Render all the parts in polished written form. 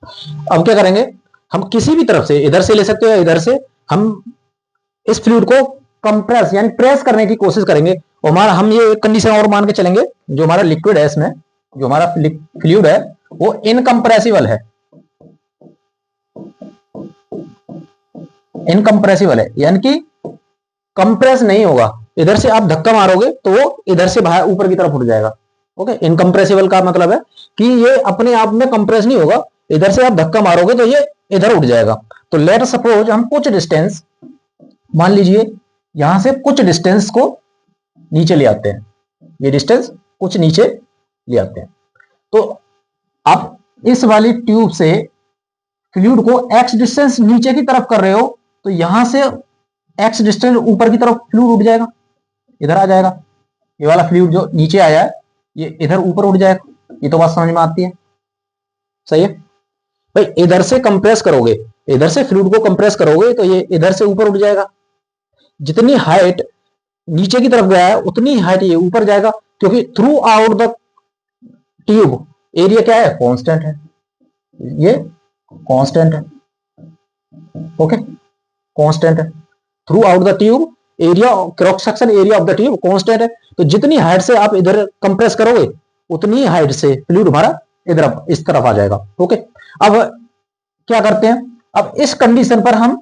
अब क्या करेंगे, हम किसी भी तरफ से, इधर से ले सकते हो या इधर से, हम इस फ्लूइड को कंप्रेस यानी प्रेस करने की कोशिश करेंगे। और हमारा हम ये कंडीशन और मान के चलेंगे, जो हमारा लिक्विड है इसमें, जो हमारा फ्लूइड है वो इनकंप्रेसिबल है, इनकंप्रेसिबल है यानी कि कंप्रेस नहीं होगा। इधर से आप धक्का मारोगे तो वो इधर से बाहर ऊपर की तरफ उठ जाएगा। ओके, इनकंप्रेसिबल का मतलब है कि ये अपने आप में कंप्रेस नहीं होगा, इधर से आप धक्का मारोगे तो ये इधर उठ जाएगा। तो लेट सपोज हम कुछ डिस्टेंस, मान लीजिए यहां से कुछ डिस्टेंस को नीचे ले आते हैं, ये डिस्टेंस कुछ नीचे ले आते हैं। तो आप इस वाली ट्यूब से फ्लूइड को एक्स डिस्टेंस नीचे की तरफ कर रहे हो, तो यहां से एक्स डिस्टेंस ऊपर की तरफ फ्लूइड उठ जाएगा, इधर आ जाएगा। ये वाला फ्लूइड जो नीचे आया है ये इधर ऊपर उठ जाएगा। ये तो बात समझ में आती है, सही है भाई। इधर से कंप्रेस करोगे, इधर से फ्लूइड को कंप्रेस करोगे तो ये इधर से ऊपर उठ जाएगा। जितनी हाइट नीचे की तरफ गया है उतनी हाइट ये ऊपर जाएगा, क्योंकि through out the tube area क्या है, कांस्टेंट है, ये कांस्टेंट है। ओके, कांस्टेंट है। Through out the tube area, cross section area of the tube constant है। तो जितनी हाइट से आप इधर कंप्रेस करोगे उतनी हाइट से फ्लूइड हमारा इधर इस तरफ आ जाएगा। ओके, अब क्या करते हैं, अब इस कंडीशन पर हम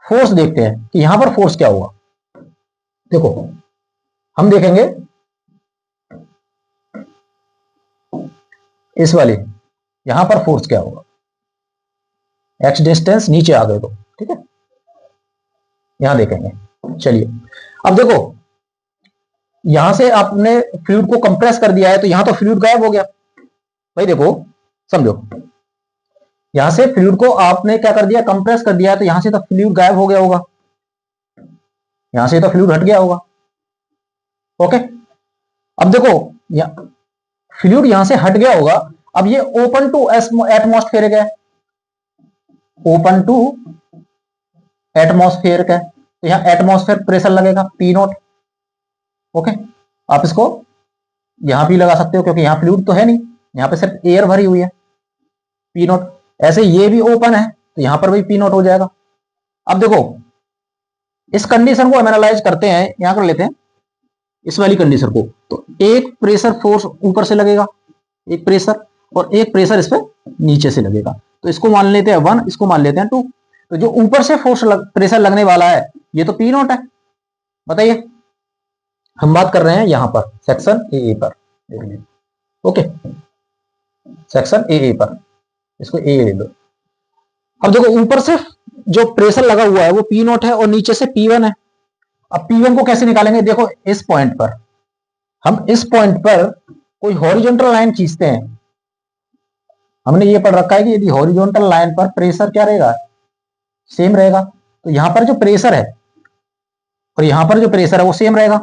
फोर्स देखते हैं कि यहां पर फोर्स क्या होगा। देखो हम देखेंगे इस वाली, यहां पर फोर्स क्या होगा, एक्स डिस्टेंस नीचे आ गए तो ठीक है, यहां देखेंगे। चलिए अब देखो, यहां से आपने फ्लूइड को कंप्रेस कर दिया है तो यहां तो फ्लूइड गायब हो गया भाई। देखो समझो, यहां से फ्लूइड को आपने क्या कर दिया, कंप्रेस कर दिया है, तो यहां से तो फ्लूइड गायब हो गया होगा, यहां से तो फ्लूइड हट गया होगा। ओके, अब देखो फ्लूइड यहां से हट गया होगा। अब ये ओपन टू एटमॉस्फेयर है, ओपन टू एटमॉस्फेयर का, तो यहां एटमॉस्फेयर प्रेशर लगेगा पी नॉट। ओके, आप इसको यहां भी लगा सकते हो क्योंकि यहां फ्लूइड तो है नहीं, यहां पे सिर्फ एयर भरी हुई है, पी नॉट। ऐसे ये भी ओपन है तो यहां पर भी पी नॉट हो जाएगा। अब देखो इस कंडीशन को हम एनालाइज करते हैं, यहां कर लेते हैं इस वाली कंडीशन को। तो एक प्रेशर फोर्स ऊपर से लगेगा, एक प्रेशर, और एक प्रेशर इस पे नीचे से लगेगा। तो इसको मान लेते हैं 1, इसको मान लेते हैं 2। तो जो ऊपर से फोर्स प्रेशर लगने वाला है ये तो पी नॉट है। बताइए, हम बात कर रहे हैं यहां पर सेक्शन ए पर, ओके, सेक्शन ए पर, इसको ए ले लो। अब देखो ऊपर से जो प्रेशर लगा हुआ है वो पी नॉट है और नीचे से P1 है। अब P1 को कैसे निकालेंगे, देखो इस पॉइंट पर, हम इस पॉइंट पर कोई हॉरिजॉन्टल लाइन खींचते हैं। हमने ये पढ़ रखा है कि यदि हॉरिजॉन्टल लाइन पर प्रेशर क्या रहेगा, सेम रहेगा, तो यहां पर जो प्रेशर है और यहां पर जो प्रेशर है वो सेम रहेगा,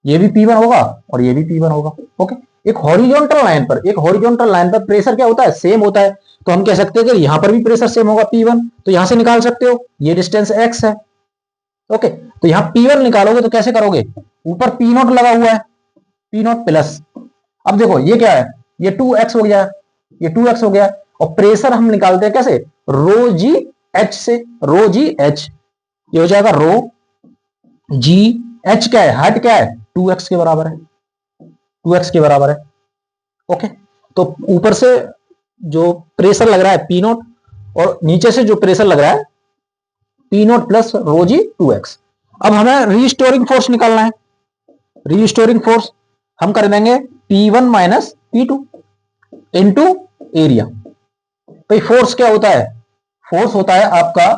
ये भी P1 होगा और ये भी P1 होगा। ओके, एक हॉरिजॉन्टल लाइन पर, एक हॉरिजॉन्टल लाइन पर प्रेशर क्या होता है, सेम होता है। तो हम कह सकते हैं कि यहां पर भी प्रेशर सेम होगा P1, तो यहां से निकाल सकते हो, ये डिस्टेंस x है। ओके, तो यहां P1 निकालोगे तो कैसे करोगे, ऊपर P नॉट लगा हुआ है, P नॉट प्लस, अब देखो ये क्या है, ये 2x हो गया, ये 2x हो गया, और प्रेशर हम निकालते हैं कैसे, रो जी एच से, रो जी एच, ये हो जाएगा रो जी एच, क्या है, हाइट क्या है, 2x के बराबर है, 2x के बराबर है। ओके, तो ऊपर से जो प्रेशर लग रहा है P नॉट, और नीचे से जो प्रेशर लग रहा है P naught plus rho G 2x। अब हमें रीस्टोरिंग फोर्स निकालना है। रीस्टोरिंग फोर्स हम कर देंगे P1 minus P2 into area. भाई फोर्स क्या होता है, फोर्स होता है आपका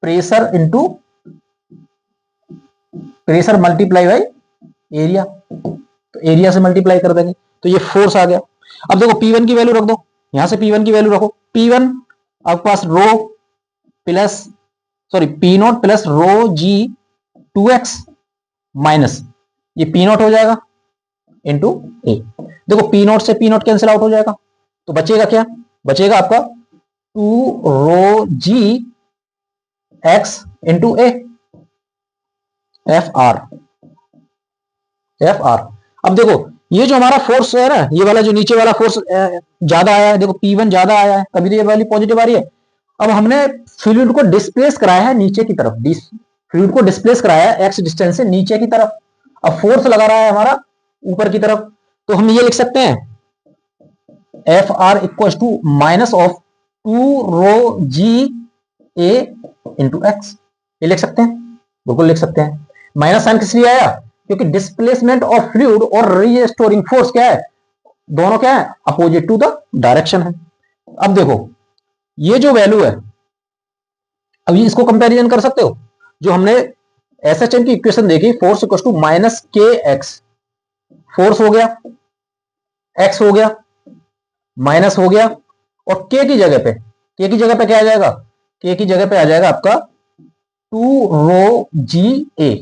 pressure into pressure multiply by area, तो एरिया से मल्टीप्लाई कर देंगे तो ये फोर्स आ गया। अब देखो P1 की वैल्यू रख दो, यहां से P1 की वैल्यू रखो, P1 आपके पास rho plus, sorry P naught plus rho G 2x minus ये P नॉट हो जाएगा इंटू ए। देखो P नॉट से P नॉट कैंसिल आउट हो जाएगा, तो बचेगा क्या, बचेगा आपका 2 rho G X into A, F R, F R. अब देखो ये जो हमारा फोर्स है ना, ये वाला जो नीचे वाला फोर्स ज्यादा आया है, देखो P1 ज्यादा आया है, तभी तो ये वाली पॉजिटिव आ रही है। अब हमने फ्लूइड को डिस्प्लेस कराया है नीचे की तरफ, फ्लूइड को डिस्प्लेस कराया है x डिस्टेंस से नीचे की तरफ। अब फोर्स लगा रहा है हमारा ऊपर की तरफ, तो हम ये लिख सकते हैं F R equal to minus of 2 ρ g a into X. ये लिख सकते हैं, बिल्कुल लिख सकते हैं। माइनस साइन किस लिए आया, क्योंकि डिस्प्लेसमेंट ऑफ फ्लूइड और रीस्टोरिंग फोर्स क्या है, दोनों क्या है, अपोजिट टू द डायरेक्शन है। अब देखो ये जो वैल्यू है, अभी इसको कंपैरिजन कर सकते हो, जो हमने एसएचएम की इक्वेशन देखी, force equal to minus K x, force हो गया, एक्स हो गया, माइनस हो गया, और के की जगह पे, के की जगह पे क्या आ जाएगा, के की जगह पे आ जाएगा आपका 2 ρ g a।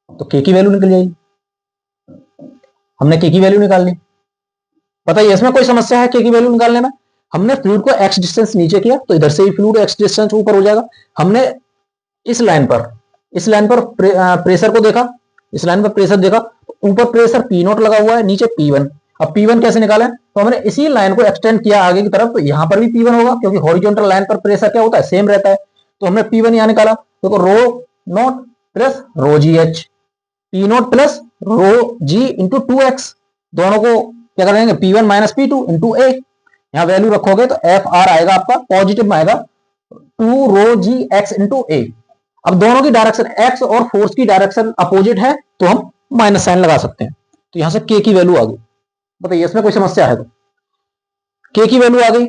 तो के की वैल्यू निकल जाएगी, हमने के की वैल्यू निकाल ली। बताइए इसमें कोई समस्या है के की वैल्यू निकालने में। हमने फ्लूइड को एक्स डिस्टेंस नीचे किया, तो इधर से ही फ्लूइड एक्स डिस्टेंस ऊपर हो जाएगा। हमने इस लाइन पर प्रेशर को देखा, इस लाइन पर प्रेशर देखा, ऊपर प्रेशर पी नोट लगा हुआ है, नीचे P1। अब P1 कैसे निकालें, तो हमने इसी लाइन को एक्सटेंड किया आगे की तरफ, तो यहां पर भी P1 होगा, क्योंकि हॉरिजॉन्टल लाइन पर प्रेशर क्या होता है, सेम रहता है। तो हमने P1 यहां निकाला, देखो rho naught plus rho G H, P naught plus rho G into 2x, दोनों को क्या करेंगे, P1 माइनस P2 इंटू ए। यहाँ वैल्यू रखोगे तो एफ आर आएगा आपका पॉजिटिव में आएगा 2 ρg(x) इंटू ए। अब दोनों की डायरेक्शन एक्स और फोर्स की डायरेक्शन अपोजिट है, तो हम माइनस साइन लगा सकते हैं। तो यहां से के की वैल्यू आ गई। बताइए इसमें कोई समस्या है तो, के की वैल्यू आ गई।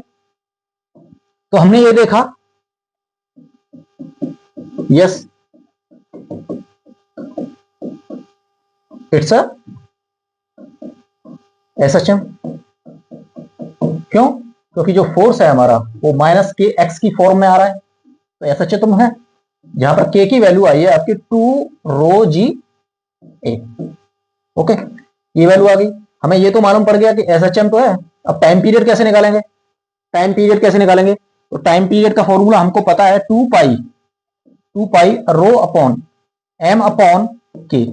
तो हमने ये देखा, यस इट्स एसएचएम। क्यों, क्योंकि जो फोर्स है हमारा वो माइनस के एक्स की फॉर्म में आ रहा है, तो एसएचएम है। जहां पर के की वैल्यू आई है आपकी 2 ρg(a). ओके, ये वैल्यू आ गई। हमें ये तो मालूम पड़ गया कि एसएचएम तो है। अब टाइम पीरियड कैसे निकालेंगे, टाइम पीरियड कैसे निकालेंगे, तो टाइम पीरियड का फॉर्मूला हमको पता है 2 पाई रो अपॉन एम अपॉन के।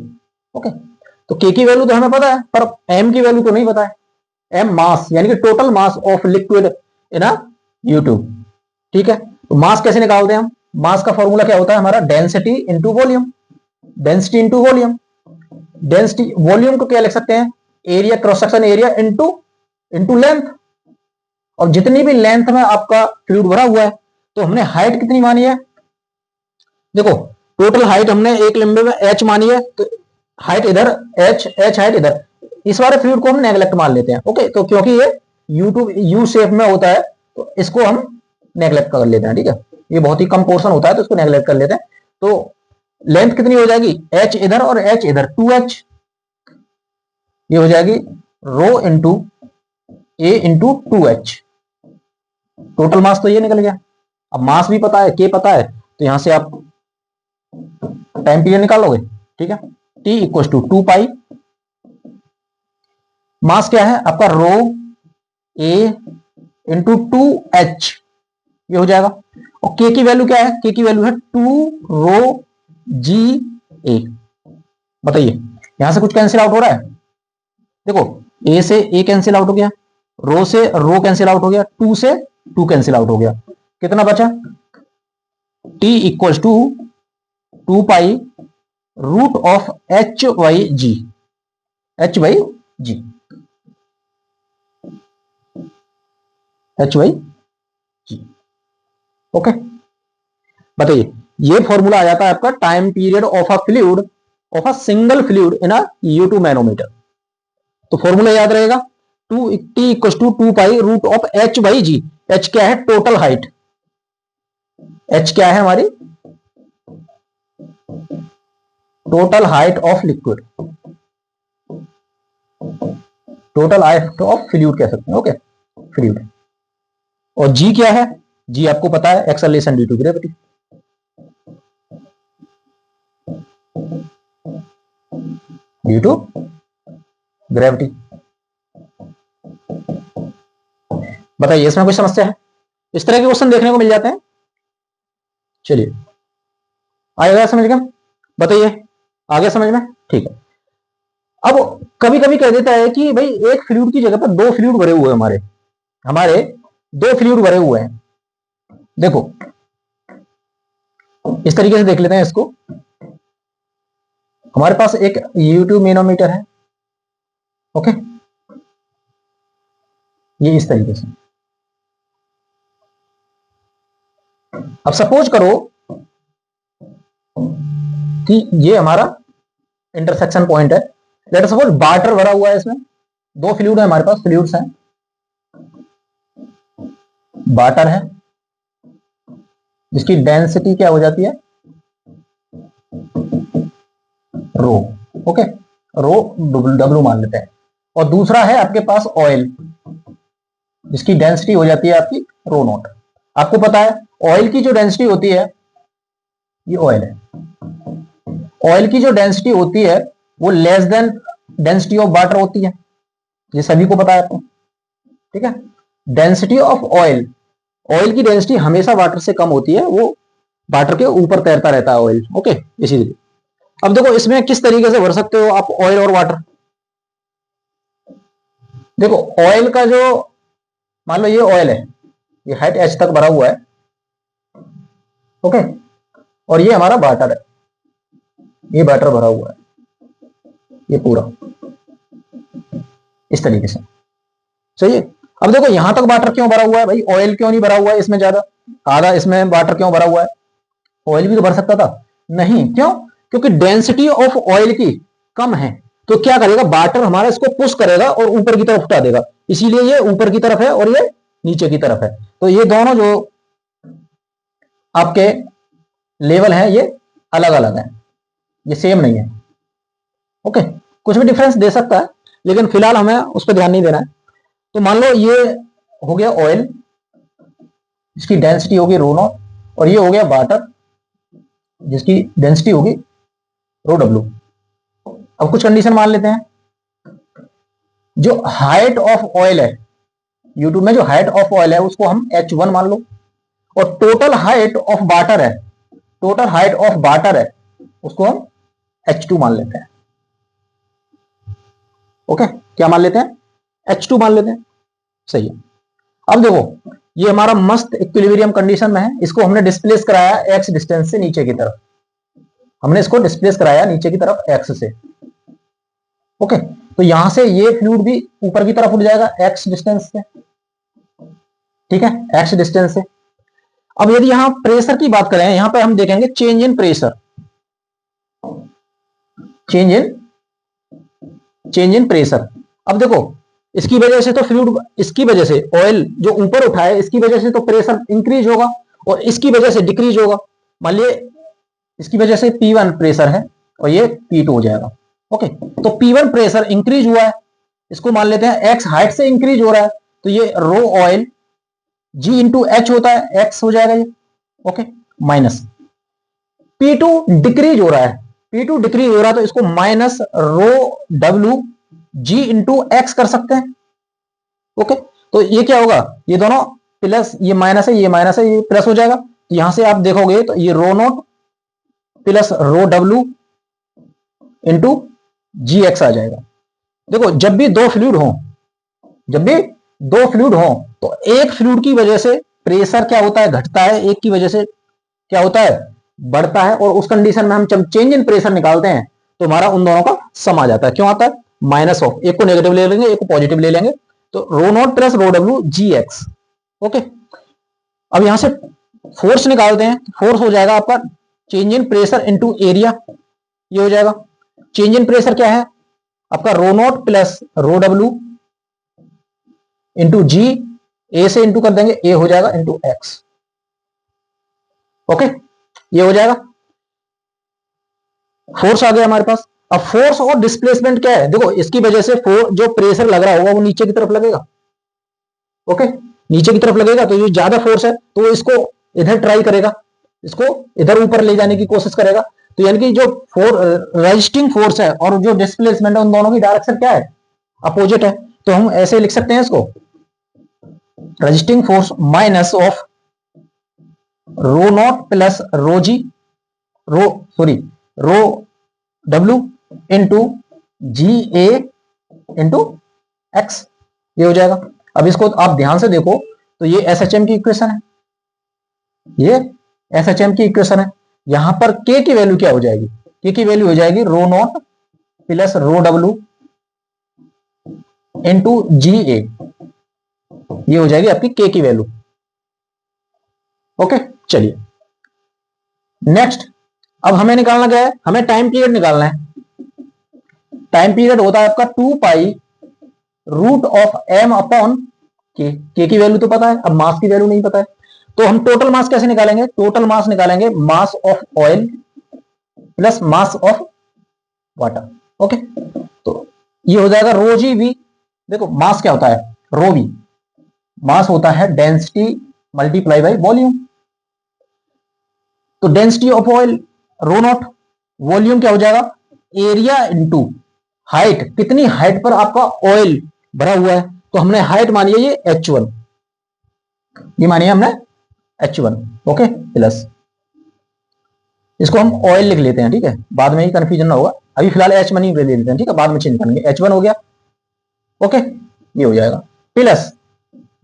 ओके, तो के की वैल्यू तो हमें पता है, पर एम की वैल्यू तो नहीं पता है। एम मास यानी कि total mass of liquid in a U2। ठीक है, तो मास कैसे निकालते हैं हम, मास का फॉर्मूला क्या होता है हमारा, density into volume, density into volume. Density volume को क्या लिख सकते हैं, area, cross section area into length. और जितनी भी लेंथ में आपका फ्लूइड भरा हुआ है, तो हमने हाइट कितनी मानी है, देखो टोटल हाइट हमने एक लंबे में h मानी है, तो हाइट इधर h हाइट इधर, इस वाले फ्लूइड को हम नेगलेक्ट मान लेते हैं। ओके, तो क्योंकि ये यू शेप में होता है, तो इसको हम नेगलेक्ट कर लेते हैं। ठीक है, ये बहुत ही कम पोर्शन होता है, तो इसको नेगलेक्ट कर लेते हैं। तो लेंथ कितनी हो जाएगी, h इधर और h इधर, 2h। ये हो जाएगी rho into A into 2h। Total mass तो ये निकल गया। अब मास भी पता है, के पता है, तो यहां से आप टाइम पीरियड निकाल लोगे। ठीक है, T इक्वल टू 2 पाई, मास क्या है आपका रो ए इंटू 2h, ये हो जाएगा। और के की वैल्यू क्या है, के की वैल्यू है 2 ρg(a). बताइए यहां से कुछ कैंसिल आउट हो रहा है, देखो ए से ए कैंसिल आउट हो गया, रो से रो कैंसिल आउट हो गया, 2 से 2 कैंसिल आउट हो गया, कितना बचा, T equal to 2 pi root of h by G, h by G, h by G. Okay, बताइए ये फॉर्मूला आ जाता है आपका time period of a fluid, of a single fluid in a U2 manometer. तो फॉर्मूला याद रहेगा, T equal to 2 pi root of h by G. h क्या है, टोटल हाइट, h क्या है हमारी, total height of liquid, total height of fluid कह सकते हैं। Okay, fluid. और g क्या है, g आपको पता है, acceleration due to gravity, due to gravity. बताइए इसमें कोई समस्या है, इस तरह के क्वेश्चन देखने को मिल जाते हैं। चलिए आएगा समझ में, बताइए आगे समझ में। ठीक है, अब कभी कभी कह देता है कि भाई एक फ्लूइड की जगह पर दो फ्लूइड भरे हुए हैं, हमारे हमारे दो फ्लूइड भरे हुए हैं। देखो इस तरीके से देख लेते हैं इसको। हमारे पास एक U2 मैनोमीटर है, ओके, ये इस तरीके से। अब सपोज करो कि ये हमारा इंटरसेक्शन पॉइंट है। लेट अस सपोज वाटर भरा हुआ है, इसमें दो फ्लूइड है हमारे पास, फ्लूइड्स हैं, वाटर है जिसकी डेंसिटी क्या हो जाती है, रो, ओके, रो डब्ल्यू मान लेते हैं। और दूसरा है आपके पास ऑयल, जिसकी डेंसिटी हो जाती है आपकी रो नॉट। आपको पता है ऑयल की जो डेंसिटी होती है, ये ऑयल है, ऑयल की जो डेंसिटी होती है वो less than density of water होती है, ये सभी को पता है आपको, ठीक है। डेंसिटी ऑफ ऑयल, ऑयल की डेंसिटी हमेशा वाटर से कम होती है, वो वाटर के ऊपर तैरता रहता है ऑयल, ओके, इसीलिए। अब देखो इसमें किस तरीके से भर सकते हो आप ऑयल और वाटर। देखो ऑयल का जो, मान लो ये ऑयल है, ये हाइट एच तक भरा हुआ है, ओके, और ये हमारा वाटर है, ये वाटर भरा हुआ है, ये पूरा इस तरीके से, सही है। अब देखो यहां तक वाटर क्यों भरा हुआ है भाई, ऑयल क्यों नहीं भरा हुआ है इसमें ज्यादा, आधा इसमें वाटर क्यों भरा हुआ है, ऑयल भी तो भर सकता था, नहीं, क्यों, क्योंकि डेंसिटी ऑफ ऑयल की कम है, तो क्या करेगा वाटर हमारा इसको पुश करेगा और ऊपर की तरफ उठा देगा, इसीलिए ये ऊपर की तरफ है और ये नीचे की तरफ है। तो ये दोनों जो आपके लेवल है ये अलग अलग है, ये सेम नहीं है, ओके, कुछ भी डिफरेंस दे सकता है लेकिन फिलहाल हमें उस पर ध्यान नहीं देना है। तो मान लो ये हो गया ऑयल, इसकी डेंसिटी होगी रो नॉट, और ये हो गया वाटर जिसकी डेंसिटी होगी रो डब्ल्यू। अब कुछ कंडीशन मान लेते हैं, जो हाइट ऑफ ऑयल है यूट्यूब में, जो हाइट ऑफ ऑयल है उसको हम H1 मान लो, और टोटल हाइट ऑफ वाटर है, टोटल हाइट ऑफ वाटर है उसको हम H2 मान लेते हैं, ओके, क्या मान लेते हैं, H2 मान लेते हैं, सही है। अब देखो ये हमारा मस्त इक्विलिब्रियम कंडीशन में है, इसको हमने डिस्प्लेस कराया x डिस्टेंस से नीचे की तरफ, हमने इसको डिस्प्लेस कराया नीचे की तरफ x से, ओके, तो यहां से ये फ्लूइड भी ऊपर की तरफ उठ जाएगा x डिस्टेंस से, ठीक है, x डिस्टेंस से। अब यदि यहां प्रेशर की बात करें, यहां पे हम देखेंगे change in pressure, change in pressure. अब देखो इसकी वजह से तो फ्लूइड, इसकी वजह से ऑयल जो ऊपर उठा है इसकी वजह से तो प्रेशर इंक्रीज होगा और इसकी वजह से डिक्रीज होगा। मान लिए इसकी वजह से P1 प्रेशर है और ये P2 हो जाएगा, ओके, तो P1 प्रेशर इंक्रीज हुआ है, इसको मान लेते हैं x हाइट से इंक्रीज हो रहा है, तो ये रो ऑयल G इंटू एच होता है, x हो जाएगा ये, ओके, माइनस P2 डिक्रीज हो रहा है, P2 डिक्रीज हो रहा है तो इसको minus rho W G into x कर सकते हैं, ओके, तो ये क्या होगा, ये दोनों प्लस, ये माइनस है, ये माइनस है, ये प्लस हो जाएगा, तो यहां से आप देखोगे तो ये rho naught plus rho W into G X आ जाएगा। देखो जब भी दो फ्लूइड हो, जब भी दो फ्लूइड हो तो एक फ्लूइड की वजह से प्रेशर क्या होता है, घटता है, एक की वजह से क्या होता है, बढ़ता है, और उस कंडीशन में हम चेंज इन प्रेशर निकालते हैं तो हमारा उन दोनों का सम आ जाता है। क्यों आता है, माइनस ऑफ, एक को नेगेटिव ले लेंगे एक को पॉजिटिव ले लेंगे, तो rho naught plus rho W G X, okay. अब यहां से फोर्स निकालते हैं, फोर्स हो जाएगा आपका change in pressure into area, ये हो जाएगा। चेंज इन प्रेशर क्या है आपका, rho naught plus rho W into G, A से इंटू कर देंगे, ए हो जाएगा इंटू एक्स, ओके, ये हो जाएगा। फोर्स आ गया हमारे पास। अब फोर्स और डिस्प्लेसमेंट क्या है, देखो इसकी वजह से जो प्रेशर लग रहा होगा वो नीचे की तरफ लगेगा, ओके, नीचे की तरफ लगेगा, तो ये ज्यादा फोर्स है तो इसको इधर ट्राई करेगा, इसको इधर ऊपर ले जाने की कोशिश करेगा, तो यानी कि जो रेजिस्टिंग फोर्स है और जो डिस्प्लेसमेंट है उन दोनों की डायरेक्शन क्या है, अपोजिट है, तो हम ऐसे लिख सकते हैं इसको, resisting force minus of rho naught plus rho G, rho sorry rho W into G A into X, ये हो जाएगा। अब इसको आप ध्यान से देखो तो ये एसएचएम की इक्वेशन है, ये एसएचएम की इक्वेशन है। यहां पर के की वैल्यू क्या हो जाएगी, के की वैल्यू हो जाएगी rho naught plus rho W into G A, ये हो जाएगी आपकी के की वैल्यू। ओके, चलिए नेक्स्ट। अब हमें निकालना क्या है, हमें टाइम पीरियड निकालना है। टाइम पीरियड होता है आपका 2 pi root of M upon K की वैल्यू तो पता है, अब मास की वैल्यू नहीं पता है, तो हम टोटल मास कैसे निकालेंगे, टोटल मास निकालेंगे mass of oil plus mass of water. Okay, तो ये हो जाएगा रो जी वी। देखो मास क्या होता है, रो वी मास होता है डेंसिटी मल्टीप्लाई बाई वॉल्यूम। तो density of oil rho naught, volume क्या हो जाएगा एरिया इनटू हाइट, कितनी हाइट पर आपका ऑयल भरा हुआ है, तो हमने हाइट मानी है ये H1, ये मानी है हमने H1। ओके, प्लस इसको हम ऑयल लिख लेते हैं, ठीक है, बाद में ही कंफ्यूजन ना होगा, अभी फिलहाल एच मनी ले लेते हैं, ठीक है, बाद में चेंज करेंगे। H1 हो गया, ओके, ये हो जाएगा plus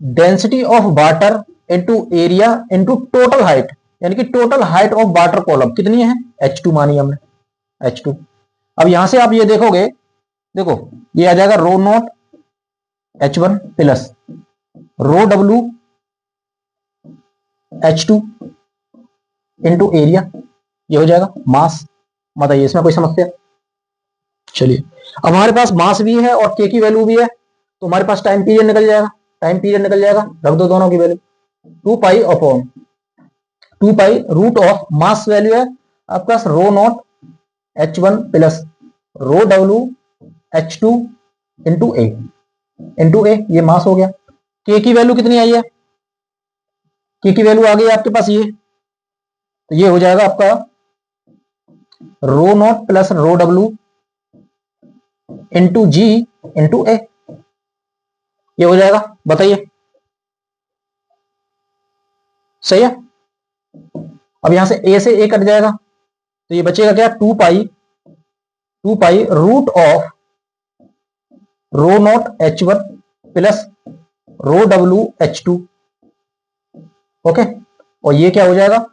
density of water into area into total height, यानी कि total height of water column कितनी है H2 मानी हमने, H2। अब यहां से आप ये देखोगे, देखो ये आ जाएगा rho naught H1 plus rho W H2 into area, ये हो जाएगा मास। बताइए इसमें कोई समस्या? चलिए, अब हमारे पास मास भी है और के की वैल्यू भी है, तो हमारे पास टाइम पीरियड निकल जाएगा, टाइम पीरियड निकल जाएगा, रख दो दोनों की value 2 pi upon 2 pi root of mass value है आपका rho naught H1 plus rho W H2 into A, ये मास हो गया। के की वैल्यू कितनी आई है, के की वैल्यू आ गई आपके पास ये, तो ये हो जाएगा आपका rho naught plus rho W into G into A, ये हो जाएगा। बताइए सही है? अब यहां से ए से ए कट जाएगा, तो ये बचेगा क्या 2 pi root of rho naught H1 plus rho W H2। Okay, और ये क्या हो जाएगा,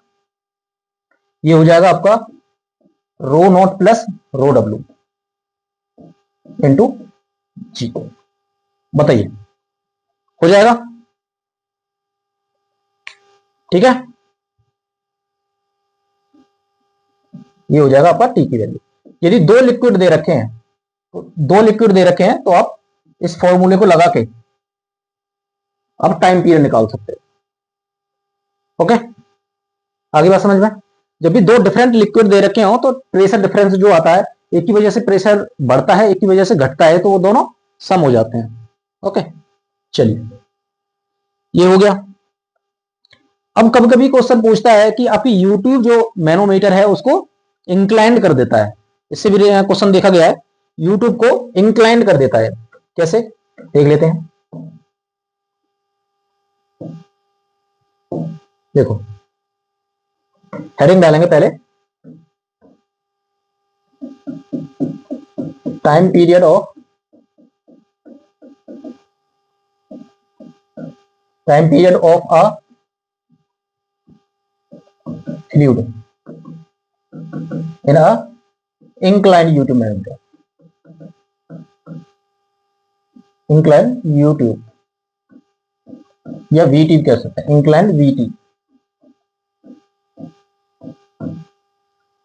ये हो जाएगा आपका rho naught plus rho W into G. बताइए हो जाएगा? ठीक है, ये हो जाएगा आपका टी की वैल्यू। यदि दो लिक्विड दे रखे हैं, तो दो लिक्विड दे रखे हैं, तो आप इस फॉर्मूले को लगा के आप टाइम पीरियड निकाल सकते हो। ओके, आगे बात समझ में? जब भी दो डिफरेंट लिक्विड दे रखे हो तो प्रेशर डिफरेंस जो आता है, एक की वजह से प्रेशर बढ़ता है, एक की वजह से घटता है, तो वो दोनों सम हो जाते हैं। ओके, चलिए ये हो गया। अब कभी कभी क्वेश्चन पूछता है कि आपकी यूट्यूब जो मैनोमीटर है उसको इंक्लाइंड कर देता है, इससे भी क्वेश्चन देखा गया है, यूट्यूब को इंक्लाइंड कर देता है, कैसे देख लेते हैं। देखो हेडिंग डालेंगे पहले, time period of a fluid in a inclined U tube manometer, inclined YouTube या वीटी कह सकते हैं, इंक्लाइंड वीटी,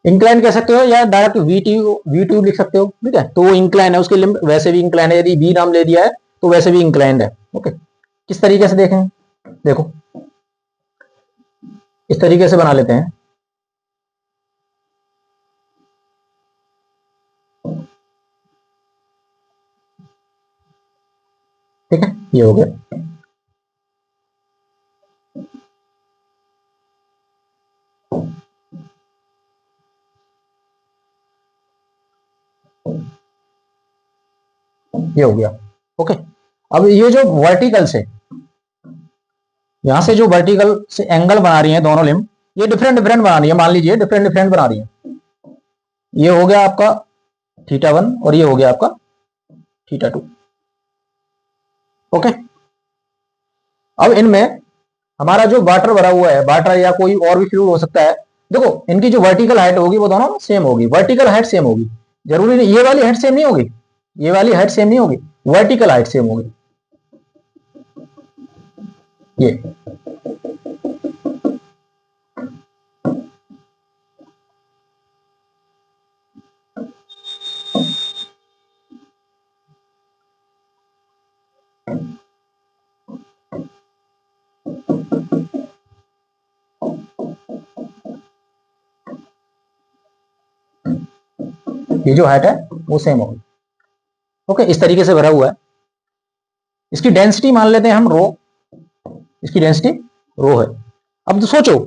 इंक्लाइन कह सकते हो या डायरेक्ट वी ट्यूब लिख सकते हो, ठीक है। तो वो इंक्लाइन है, उसके लिमिट वैसे भी इंक्लाइन है, यदि बी नाम ले दिया है तो वैसे भी इंक्लाइंड है। ओके, किस तरीके से देखें, देखो इस तरीके से बना लेते हैं। ठीक है, ये हो गया। ये हो गया। ओके, अब ये जो वर्टिकल से यहां से जो वर्टिकल से एंगल बना रही है दोनों लिम्ब, ये डिफरेंट डिफरेंट बना रही है, मान लीजिए डिफरेंट डिफरेंट बना रही है। ये हो गया आपका θ1 और ये हो गया आपका थीटा 2। ओके, अब इनमें हमारा जो वाटर भरा हुआ है, वाटर या कोई और भी फ्लूइड हो सकता है, देखो इनकी जो वर्टिकल हाइट होगी वो दोनों सेम होगी, वर्टिकल हाइट सेम होगी, जरूरी नहीं ये वाली हाइट सेम नहीं होगी, ये वाली हाइट सेम नहीं होगी, वर्टिकल हाइट सेम होगी। ये जो हाइट है वो सेम होगी। ओके, इस तरीके से भरा हुआ है। इसकी डेंसिटी मान लेते हैं हम रो, इसकी डेंसिटी रो है। अब तो सोचो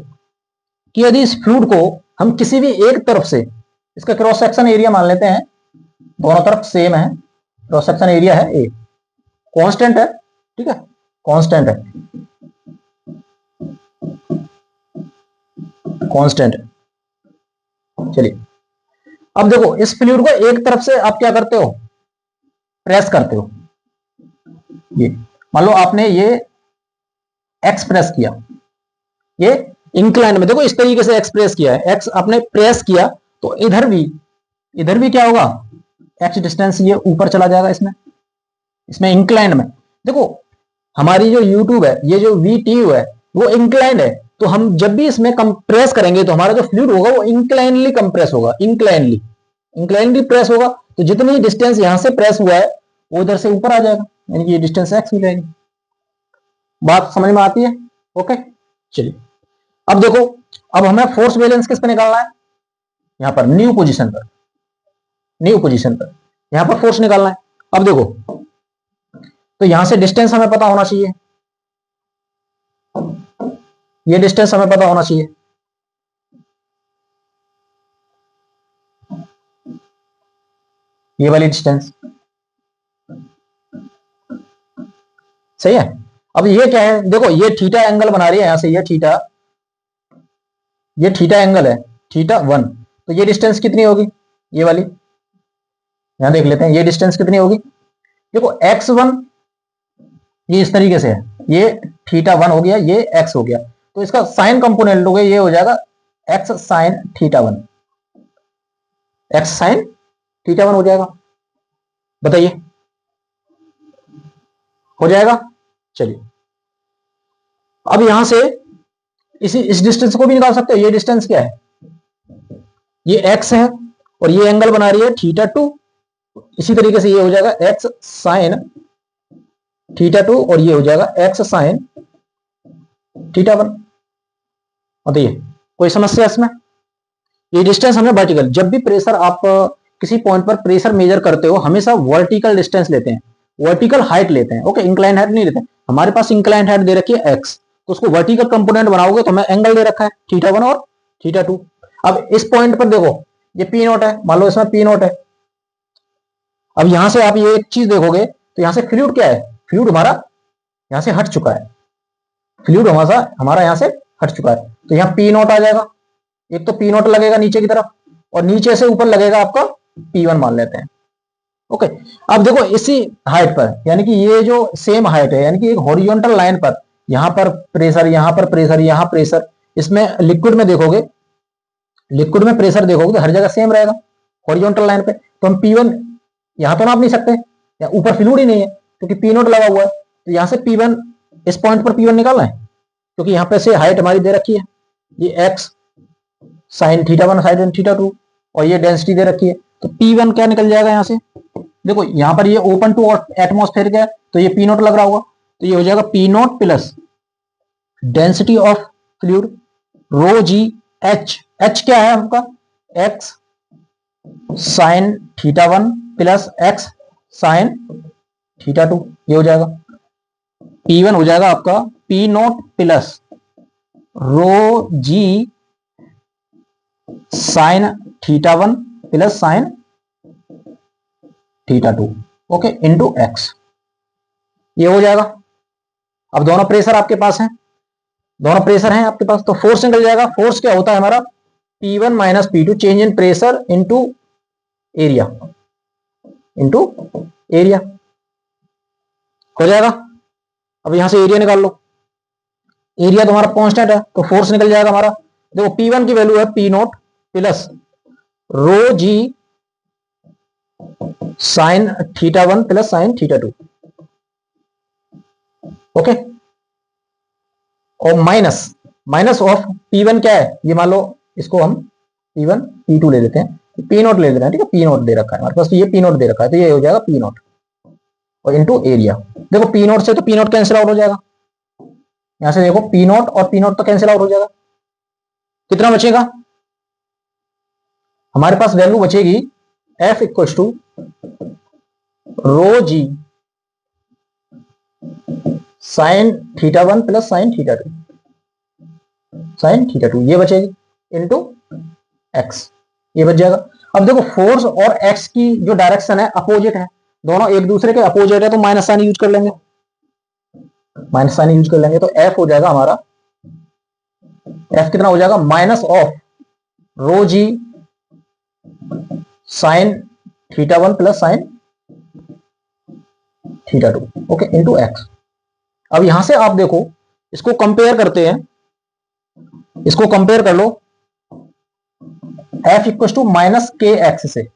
कि यदि इस फ्लूइड को हम किसी भी एक तरफ से, इसका क्रॉस सेक्शन एरिया मान लेते हैं, दोनों तरफ सेम है, क्रॉस सेक्शन एरिया है ए, कांस्टेंट है, ठीक है, कांस्टेंट है, कांस्टेंट है। चलिए अब देखो इस फ्लूइड को एक तरफ से आप क्या करते हो, प्रेस करते हो। ये मान लो आपने ये एक्स प्रेस किया, ये इंक्लाइन में देखो इस तरीके से एक्सप्रेस किया है, एक्स आपने प्रेस किया तो इधर भी क्या होगा, एक्स डिस्टेंस ये ऊपर चला जाएगा, इसमें इंक्लाइन में। देखो हमारी जो यूट्यूब है, ये जो वी टी है वो इंक्लाइंड है, तो हम जब भी इसमें कंप्रेस करेंगे तो हमारा जो फ्लूइड होगा वो इंक्लाइनली कंप्रेस होगा, इंक्लाइनली प्रेस होगा, तो जितनी डिस्टेंस यहां से प्रेस हुआ है वो उधर से ऊपर आ जाएगा, यानी कि ये डिस्टेंस एक्स मिल जाएगी। बात समझ में आती है? ओके, चलिए अब देखो, अब हमें फोर्स बैलेंस किस पे निकालना है, यहां पर न्यू पोजीशन पर यहां पर फोर्स निकालना है। अब देखो तो यहां से डिस्टेंस हमें पता होना चाहिए, ये डिस्टेंस हमें पता होना चाहिए, ये वाली डिस्टेंस, सही है। अब ये क्या है, देखो ये थीटा एंगल बना रही है यहां से, ये थीटा एंगल है, थीटा 1, तो ये डिस्टेंस कितनी होगी, ये वाली, यहां देख लेते हैं ये डिस्टेंस कितनी होगी। देखो x1 ये इस तरीके से है, ये थीटा 1 हो गया, ये x हो गया, तो इसका साइन कंपोनेंट हो गया, ये हो जाएगा x sign theta 1, x sign theta 1 हो जाएगा। बताइए हो जाएगा। चलिए अब यहां से इस डिस्टेंस को भी निकाल सकते हो, ये डिस्टेंस क्या है, ये x है और ये एंगल बना रही है थीटा 2, इसी तरीके से ये हो जाएगा x साइन थीटा 2 और ये हो जाएगा x साइन थीटा 1। बताइए कोई समस्या इसमें? ये डिस्टेंस हमें वर्टिकल, जब भी प्रेशर आप किसी पॉइंट पर प्रेशर मेजर करते हो हमेशा वर्टिकल डिस्टेंस लेते हैं, वर्टिकल हाइट लेते हैं। ओके, इंक्लाइन हाइट नहीं लेते। हमारे पास इंक्लाइन हाइट दे रखी है x, तो उसको वर्टिकल कंपोनेंट बनाओगे तो हमें एंगल दे रखा है थीटा 1 और थीटा 2। अब इस पॉइंट पर देखो ये पी नॉट है, मान लो इसमें पी नॉट है। अब यहां से आप ये एक चीज देखोगे तो यहां से फ्लूइड क्या है, फ्लूइड हमारा यहां से हट चुका है, फ्लूइड हमारा यहां से हट चुका है, तो यहां पी नॉट आ जाएगा, एक तो पी नॉट लगेगा नीचे की तरफ और नीचे से ऊपर लगेगा आपका P1 मान लेते हैं। ओके, अब देखो इसी हाइट पर, यानी कि ये जो सेम हाइट है, यानी कि एक हॉरिजॉन्टल लाइन पर यहां पर प्रेशर, यहां पर प्रेशर, यहां प्रेशर, इसमें लिक्विड में देखोगे, लिक्विड में प्रेशर देखोगे तो हर जगह सेम रहेगा हॉरिजॉन्टल लाइन पे, तो हम P1 यहां तो नाप नहीं सकते, या ऊपर फ्लूइड ही नहीं है क्योंकि पी नॉट लगा हुआ है, तो यहां से P1, इस पॉइंट पर P1 निकालना है क्योंकि यहां पे से हाइट हमारी दे रखी है, ये x sign theta 1 sign theta 2 और ये डेंसिटी दे रखी है, तो P1 क्या निकल जाएगा यहां से, देखो यहां पर ये ओपन टू एटमॉस्फेयर का है तो ये पी नॉट लग रहा होगा, तो ये हो जाएगा P naught plus density of fluid rho G H, H क्या है आपका, X sine theta 1 plus X sine theta 2, ये हो जाएगा P1 हो जाएगा आपका P naught plus rho G sine theta 1 plus sine theta 2, okay, into X, ये हो जाएगा। अब दोनों प्रेशर आपके पास हैं, दोनों प्रेशर हैं आपके पास, तो फोर्स निकल जाएगा। फोर्स क्या होता है हमारा, P1 minus P2 change in pressure into area, हो जाएगा। अब यहां से एरिया निकाल लो, एरिया तुम्हारा कांस्टेंट है तो फोर्स निकल जाएगा हमारा। देखो P1 की वैल्यू है P naught plus rho G sine theta 1 plus sine theta 2, okay. और माइनस माइनस ऑफ P1 क्या है, ये मान लो इसको हम P1 P2 ले लेते हैं, P नॉट ले लेते हैं, ठीक है। P नॉट दे रखा है हमारे पास, तो ये P नॉट दे रखा है, तो ये हो जाएगा P नॉट और इनटू एरिया। देखो P नॉट से तो P नॉट कैंसिल आउट हो जाएगा, यहां से देखो P नॉट और P नॉट तो कैंसिल आउट हो जाएगा। कितना बचेगा हमारे पास, वैल्यू बचेगी F equal to rho G sine theta 1 plus sine theta 2, sine theta 2 ये बचेगी इनटू एक्स, ये बच जाएगा। अब देखो फोर्स और एक्स की जो डायरेक्शन है अपोजिट है, दोनों एक दूसरे के अपोजिट है, तो माइनस साइन यूज कर लेंगे, माइनस साइन यूज कर लेंगे, तो एफ हो जाएगा हमारा, एफ कितना हो जाएगा minus of rho G sine theta 1 plus sine theta 2, okay, into X. अब यहां से आप देखो इसको कंपेयर करते हैं, इसको कंपेयर कर लो F equal to minus K x से,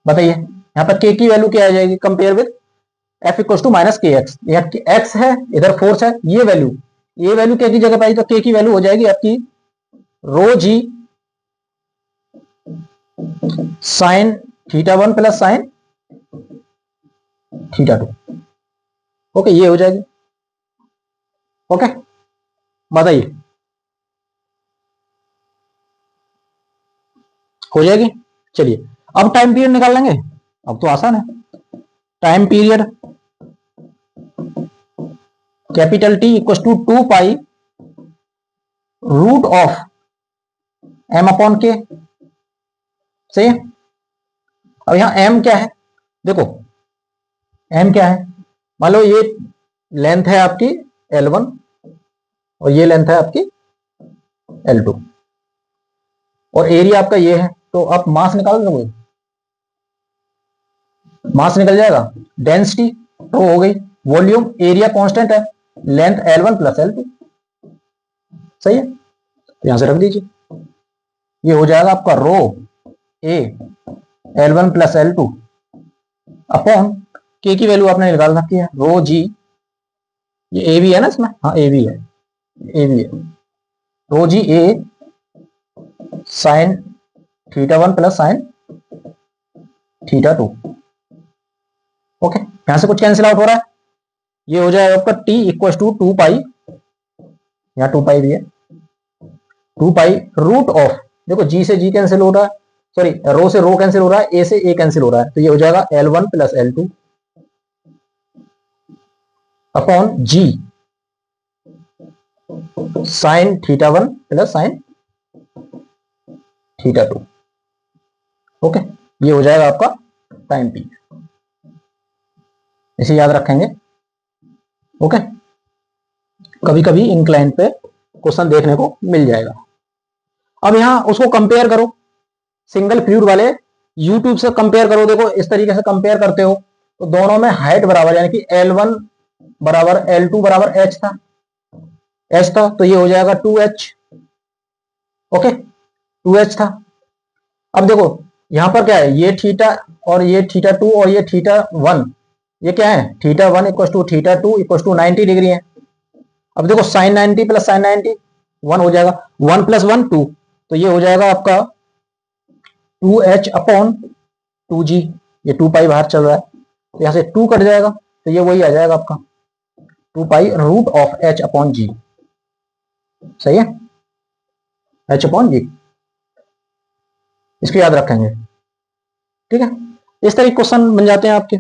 बताइए यहां पर के की वैल्यू क्या आ जाएगी compare with F equal to minus K X, X है इधर फोर्स है, ये वैल्यू के की जगह पाई, तो के की वैल्यू हो जाएगी आपकी rho G sine theta 1 plus sine theta 2, okay, ये हो जाएगी, ओके। बताइए हो जाएगी। चलिए अब टाइम पीरियड निकाल लेंगे, अब तो आसान है। Time period capital T equal to 2 pi root of M upon K, सही है। अब यहां एम क्या है, देखो एम क्या है, मान लो ये लेंथ है आपकी L1 और ये लेंथ है आपकी L2 और एरिया आपका ये है, तो आप मास निकाल दोगे, मास निकल जाएगा, डेंसिटी तो हो गई, वॉल्यूम एरिया कांस्टेंट है, लेंथ L1 प्लस L2, सही है, तो यहां से रख दीजिए, ये हो जाएगा आपका रो ए L1 plus L2 upon K की वैल्यू आपने निकाल रखी है रो जी, ये ए भी है ना इसमें, हाँ ए भी है, ए भी है, rho G A sine theta 1 plus sine theta 2, okay. यहां से कुछ कैंसिल आउट हो रहा है, ये हो जाएगा आपका टी इक्वल टू 2 पाई, यहाँ 2 पाई भी है, 2 पाई रूट ऑफ, देखो जी से जी कैंसिल हो रहा है, सॉरी रो से रो कैंसिल हो रहा है, ए से ए कैंसिल हो रहा है, तो ये हो जाएगा L1 plus L2 upon G sine theta 1 plus sine theta 2, okay, ये हो जाएगा आपका टाइम पी, इसे याद रखेंगे, ओके। कभी कभी इंक्लाइन पे क्वेश्चन देखने को मिल जाएगा। अब यहां उसको कंपेयर करो सिंगल फ्लूइड वाले, यूट्यूब से कंपेयर करो, देखो इस तरीके से कंपेयर करते हो तो दोनों में हाइट बराबर, यानी कि L1 बराबर L2 बराबर H था, तो ये हो जाएगा 2H, ओके, 2H था। अब देखो यहां पर क्या है, ये थीटा और ये थीटा 2 और ये थीटा 1, ये क्या है theta 1 equal to theta 2 equal to 90 degree है। अब देखो साइन 90 प्लस साइन 90 1 हो जाएगा, 1 प्लस 1 2, तो ये हो जाएगा आपका 2H अपॉन 2G, ये 2 पाई बाहर चल रहा है तो यहां से 2 कट जाएगा, तो ये वही आ जाएगा आपका 2 pi root of H upon G, सही है, H अपॉन G, इसको याद रखेंगे, ठीक है। इस तरह क्वेश्चन बन जाते हैं आपके।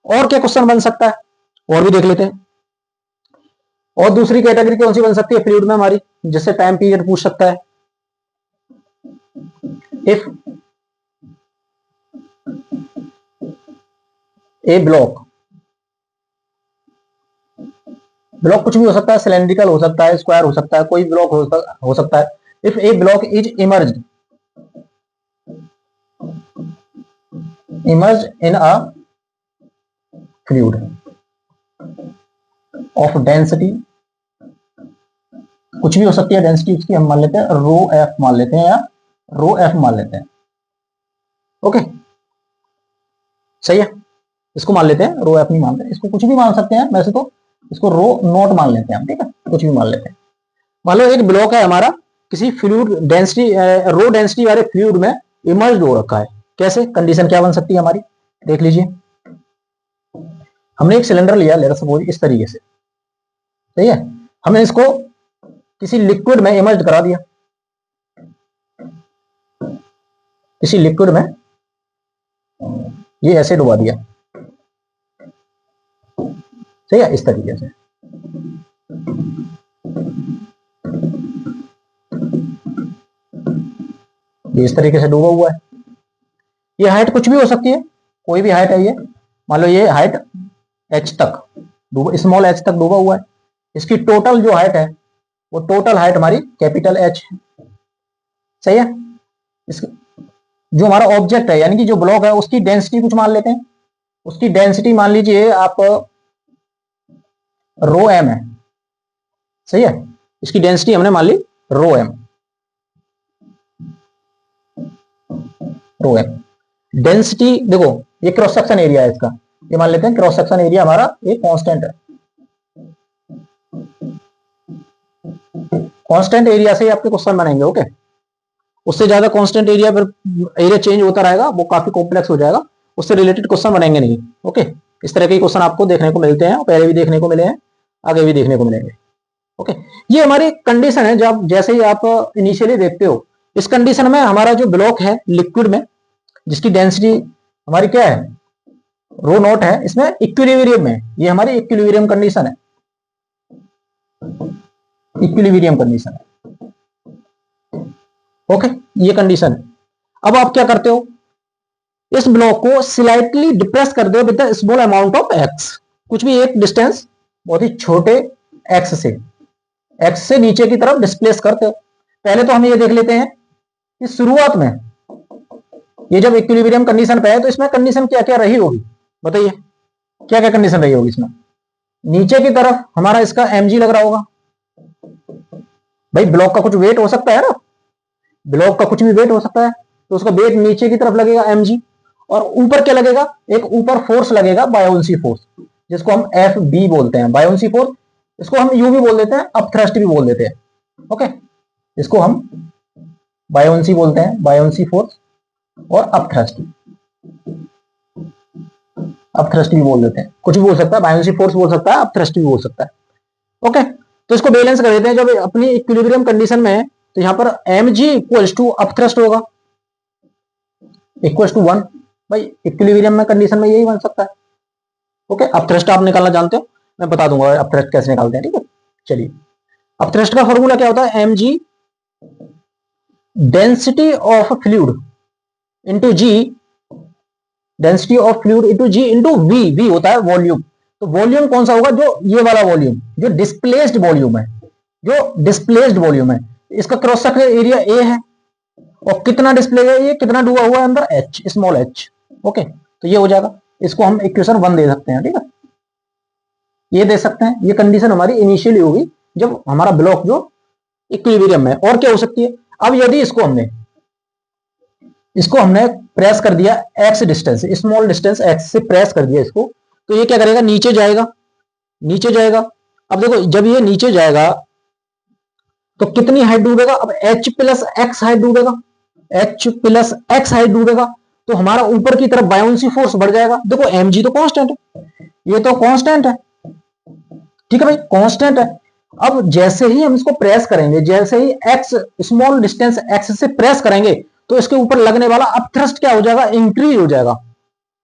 और क्या क्वेश्चन बन सकता है और भी देख लेते हैं। और दूसरी कैटेगरी कौन सी बन सकती है फ्लूइड में हमारी, जिससे टाइम पीरियड पूछ सकता है, इफ ए ब्लॉक कुछ भी हो सकता है, सिलेंड्रिकल हो सकता है, स्क्वायर हो सकता है, कोई ब्लॉक हो सकता है। If A block is emerge in a fluid, of density, कुछ भी हो सकती है डेंसिटी उसकी, हम मान लेते हैं रो एफ मान लेते हैं या रो एफ मान लेते हैं। ओके सही है, इसको मान लेते हैं, रो एफ नहीं मानते, इसको कुछ भी मान सकते हैं, वैसे तो इसको रो नोट मान लेते हैं हम, ठीक है, कुछ भी मान लेते हैं। मान लो एक ब्लॉक है हमारा किसी फ्लूइड डेंसिटी, रो डेंसिटी वाले फ्लूइड में इमर्ज हो रखा है। कैसे, कंडीशन क्या बन सकती है हमारी, देख लीजिए। हमने एक सिलेंडर लिया, लेट अस सपोज इस तरीके से, सही है, हमने इसको किसी लिक्विड में इमर्ज करा दिया, किसी लिक्विड में ये ऐसे डुबा दिया, सही है, इस तरीके से। ये इस तरीके से डूबा हुआ है। ये हाइट कुछ भी हो सकती है, कोई भी हाइट है ये, मान लो ये हाइट h तक डूबा, स्मॉल h तक डूबा हुआ है। इसकी टोटल जो हाइट है वो टोटल हाइट हमारी कैपिटल H है, सही है। इसकी जो हमारा ऑब्जेक्ट है यानी कि जो ब्लॉक है उसकी डेंसिटी कुछ मान लेते हैं, उसकी डेंसिटी मान लीजिए आप रो एम है, सही है, इसकी डेंसिटी हमने मान ली रो एम, रो एम। डेंसिटी देखो, ये क्रॉस सेक्शन एरिया है इसका, ये मान लेते हैं क्रॉस सेक्शन एरिया हमारा ये कांस्टेंट है, कांस्टेंट एरिया से ही आपके क्वेश्चन बनेंगे। ओके, उससे ज्यादा कांस्टेंट एरिया पर एरिया चेंज होता रहेगा, वो काफी कॉम्प्लेक्स हो जाएगा, उससे रिलेटेड क्वेश्चन बनेंगे नहीं। ओके, इस तरह के क्वेश्चन आपको देखने को मिलते हैं, पहले भी देखने को मिले हैं, आगे भी देखने को मिलेंगे। ओके, ये हमारी कंडीशन है, जब जैसे ही आप इनिशियली देखते हो, इस कंडीशन में हमारा जो ब्लॉक है लिक्विड में, जिसकी डेंसिटी हमारी क्या है, रो नॉट है, इसमें इक्विलिब्रियम में, ये हमारी इक्विलिब्रियम कंडीशन है, इक्विलिब्रियम कंडीशन है। ओके, ये कंडीशन है। अब आप क्या करते हो, इस ब्लॉक को स्लाइटली डिप्रेस कर दो with the small amount of x, कुछ भी एक डिस्टेंस बहुत ही छोटे एक्स से नीचे की तरफ डिस्प्लेस करते हो। पहले तो हम ये देख लेते हैं कि शुरुआत में ये जब इक्विलिब्रियम कंडीशन पे है तो इसमें कंडीशन क्या क्या रही होगी, बताइए क्या क्या कंडीशन रही होगी इसमें। नीचे की तरफ हमारा इसका mg लग रहा होगा, भाई ब्लॉक का कुछ वेट हो सकता है ना, ब्लॉक का कुछ भी वेट हो सकता है, तो उसका वेट नीचे की तरफ लगेगा mg, और ऊपर क्या लगेगा, एक ऊपर फोर्स लगेगा बायोन्सी फोर्स, जिसको हम FB बोलते हैं, बायोन्सी फोर्स, इसको हम यू भी बोल देते हैं, अपथ्रस्ट भी बोल देते हैं। ओके, इसको हम बायोन्सी बोलते हैं, बायोन्सी फोर्स, और अपथ्रस्ट भी बोल देते हैं, कुछ भी बोल सकता है, बायोन्सी फोर्स बोल सकता है, अपथ्रस्ट भी बोल सकता है। ओके, तो इसको बैलेंस कर देते हैं, जब अपनी इक्विलिब्रियम कंडीशन में है तो यहां पर mg इक्वल्स टू अपथ्रस्ट होगा, इक्वल्स टू 1, भाई इक्विलिब्रियम में कंडीशन में यही बन सकता है। ओके, अपथ्रस्ट आप निकालना जानते हो, मैं बता दूंगा अपथ्रस्ट कैसे निकालते हैं, ठीक है। चलिए, अपथ्रस्ट का फॉर्मूला क्या होता है, mg density of fluid into G, density of fluid into G into V होता है वॉल्यूम। तो वॉल्यूम कौन सा होगा, जो ये वाला वॉल्यूम, जो डिस्प्लेस्ड वॉल्यूम है, जो डिस्प्लेस्ड वॉल्यूम है, इसका क्रॉस सेक्शन एरिया ए है, और कितना डिस्प्ले है, ये कितना डूबा हुआ है अंदर, एच, स्मॉल एच। ओके, तो ये हो जाएगा, इसको हम इक्वेशन 1 दे सकते हैं, ठीक है, ये दे सकते हैं। ये कंडीशन हमारी इनिशियली होगी जब हमारा ब्लॉक जो इक्विलिब्रियम में। और क्या हो सकती है, अब यदि इसको हमने प्रेस कर दिया x distance, small distance x से प्रेस कर दिया इसको, तो ये क्या करेगा, नीचे जाएगा, नीचे जाएगा। अब देखो जब ये नीचे जाएगा तो कितनी हाइट डूबेगा, अब h प्लस एक्स हाइट डूबेगा, h प्लस एक्स हाइट डूबेगा, तो हमारा ऊपर की तरफ बायोन्सी फोर्स बढ़ जाएगा। देखो mg तो कांस्टेंट है, ये तो कांस्टेंट है, ठीक है भाई, कांस्टेंट है। अब जैसे ही हम इसको प्रेस करेंगे, जैसे ही x स्मॉल डिस्टेंस x से प्रेस करेंगे, तो इसके ऊपर लगने वाला अपथ्रस्ट क्या हो जाएगा, इंक्रीज हो जाएगा,